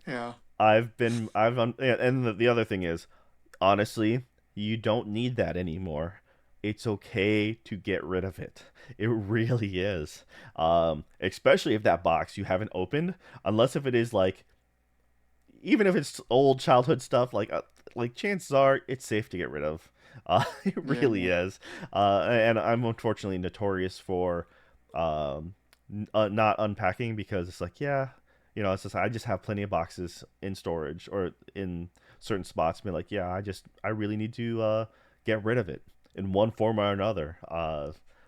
C: yeah,
A: yeah, and the other thing is, honestly, you don't need that anymore. It's okay to get rid of it. It really is. Especially if that box you haven't opened, unless if it is like, even if it's old childhood stuff, like chances are it's safe to get rid of. It
C: yeah.
A: really is. And I'm unfortunately notorious for not unpacking because it's like, yeah, it's just I just have plenty of boxes in storage or in certain spots. Be like, yeah, I really need to get rid of it in one form or another.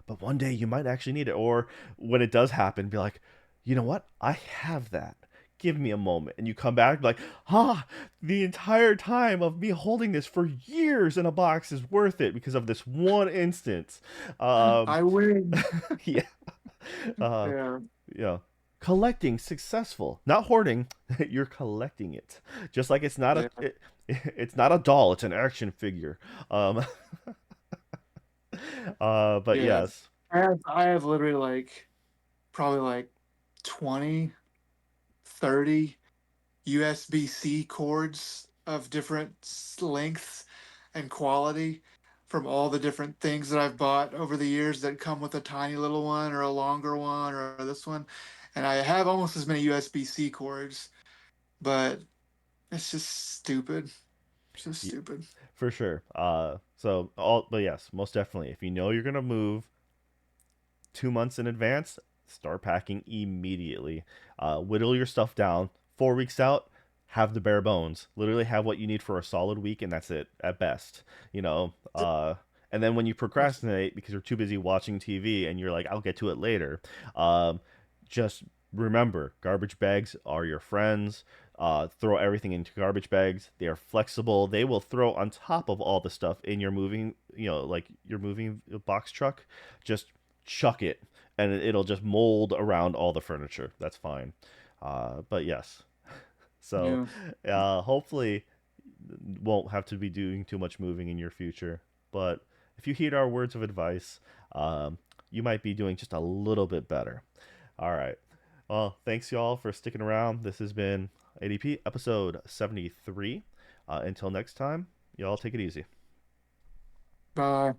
A: But one day you might actually need it, or when it does happen, be like, you know what? I have that. Give me a moment. And you come back like, the entire time of me holding this for years in a box is worth it because of this one instance. Um,
C: I win.
A: yeah. Uh,
C: Yeah,
A: you know, Collecting successful, not hoarding. You're collecting it, just like
C: yeah,
A: it's not a doll. It's an action figure. Um, but
C: yeah.
A: yes,
C: I have literally like probably like 20, 30 USB-C cords of different lengths and quality from all the different things that I've bought over the years that come with a tiny little one or a longer one or this one. And I have almost as many USB-C cords, but it's just stupid. It's just
A: y-
C: stupid.
A: for sure. But yes, most definitely. If you know you're gonna move 2 months in advance, start packing immediately. Whittle your stuff down. 4 weeks out, have the bare bones. Literally have what you need for a solid week, and that's it at best. And then when you procrastinate because you're too busy watching TV and you're like, I'll get to it later, um, just remember garbage bags are your friends. Throw everything into garbage bags. They are flexible. They will throw on top of all the stuff in your moving, like your moving box truck. Just chuck it, and it'll just mold around all the furniture. That's fine. But yes, so
C: Yeah.
A: hopefully won't have to be doing too much moving in your future. But if you heed our words of advice, you might be doing just a little bit better. All right. Well, thanks y'all for sticking around. This has been ADP episode 73. Until next time, Y'all take it easy.
C: Bye.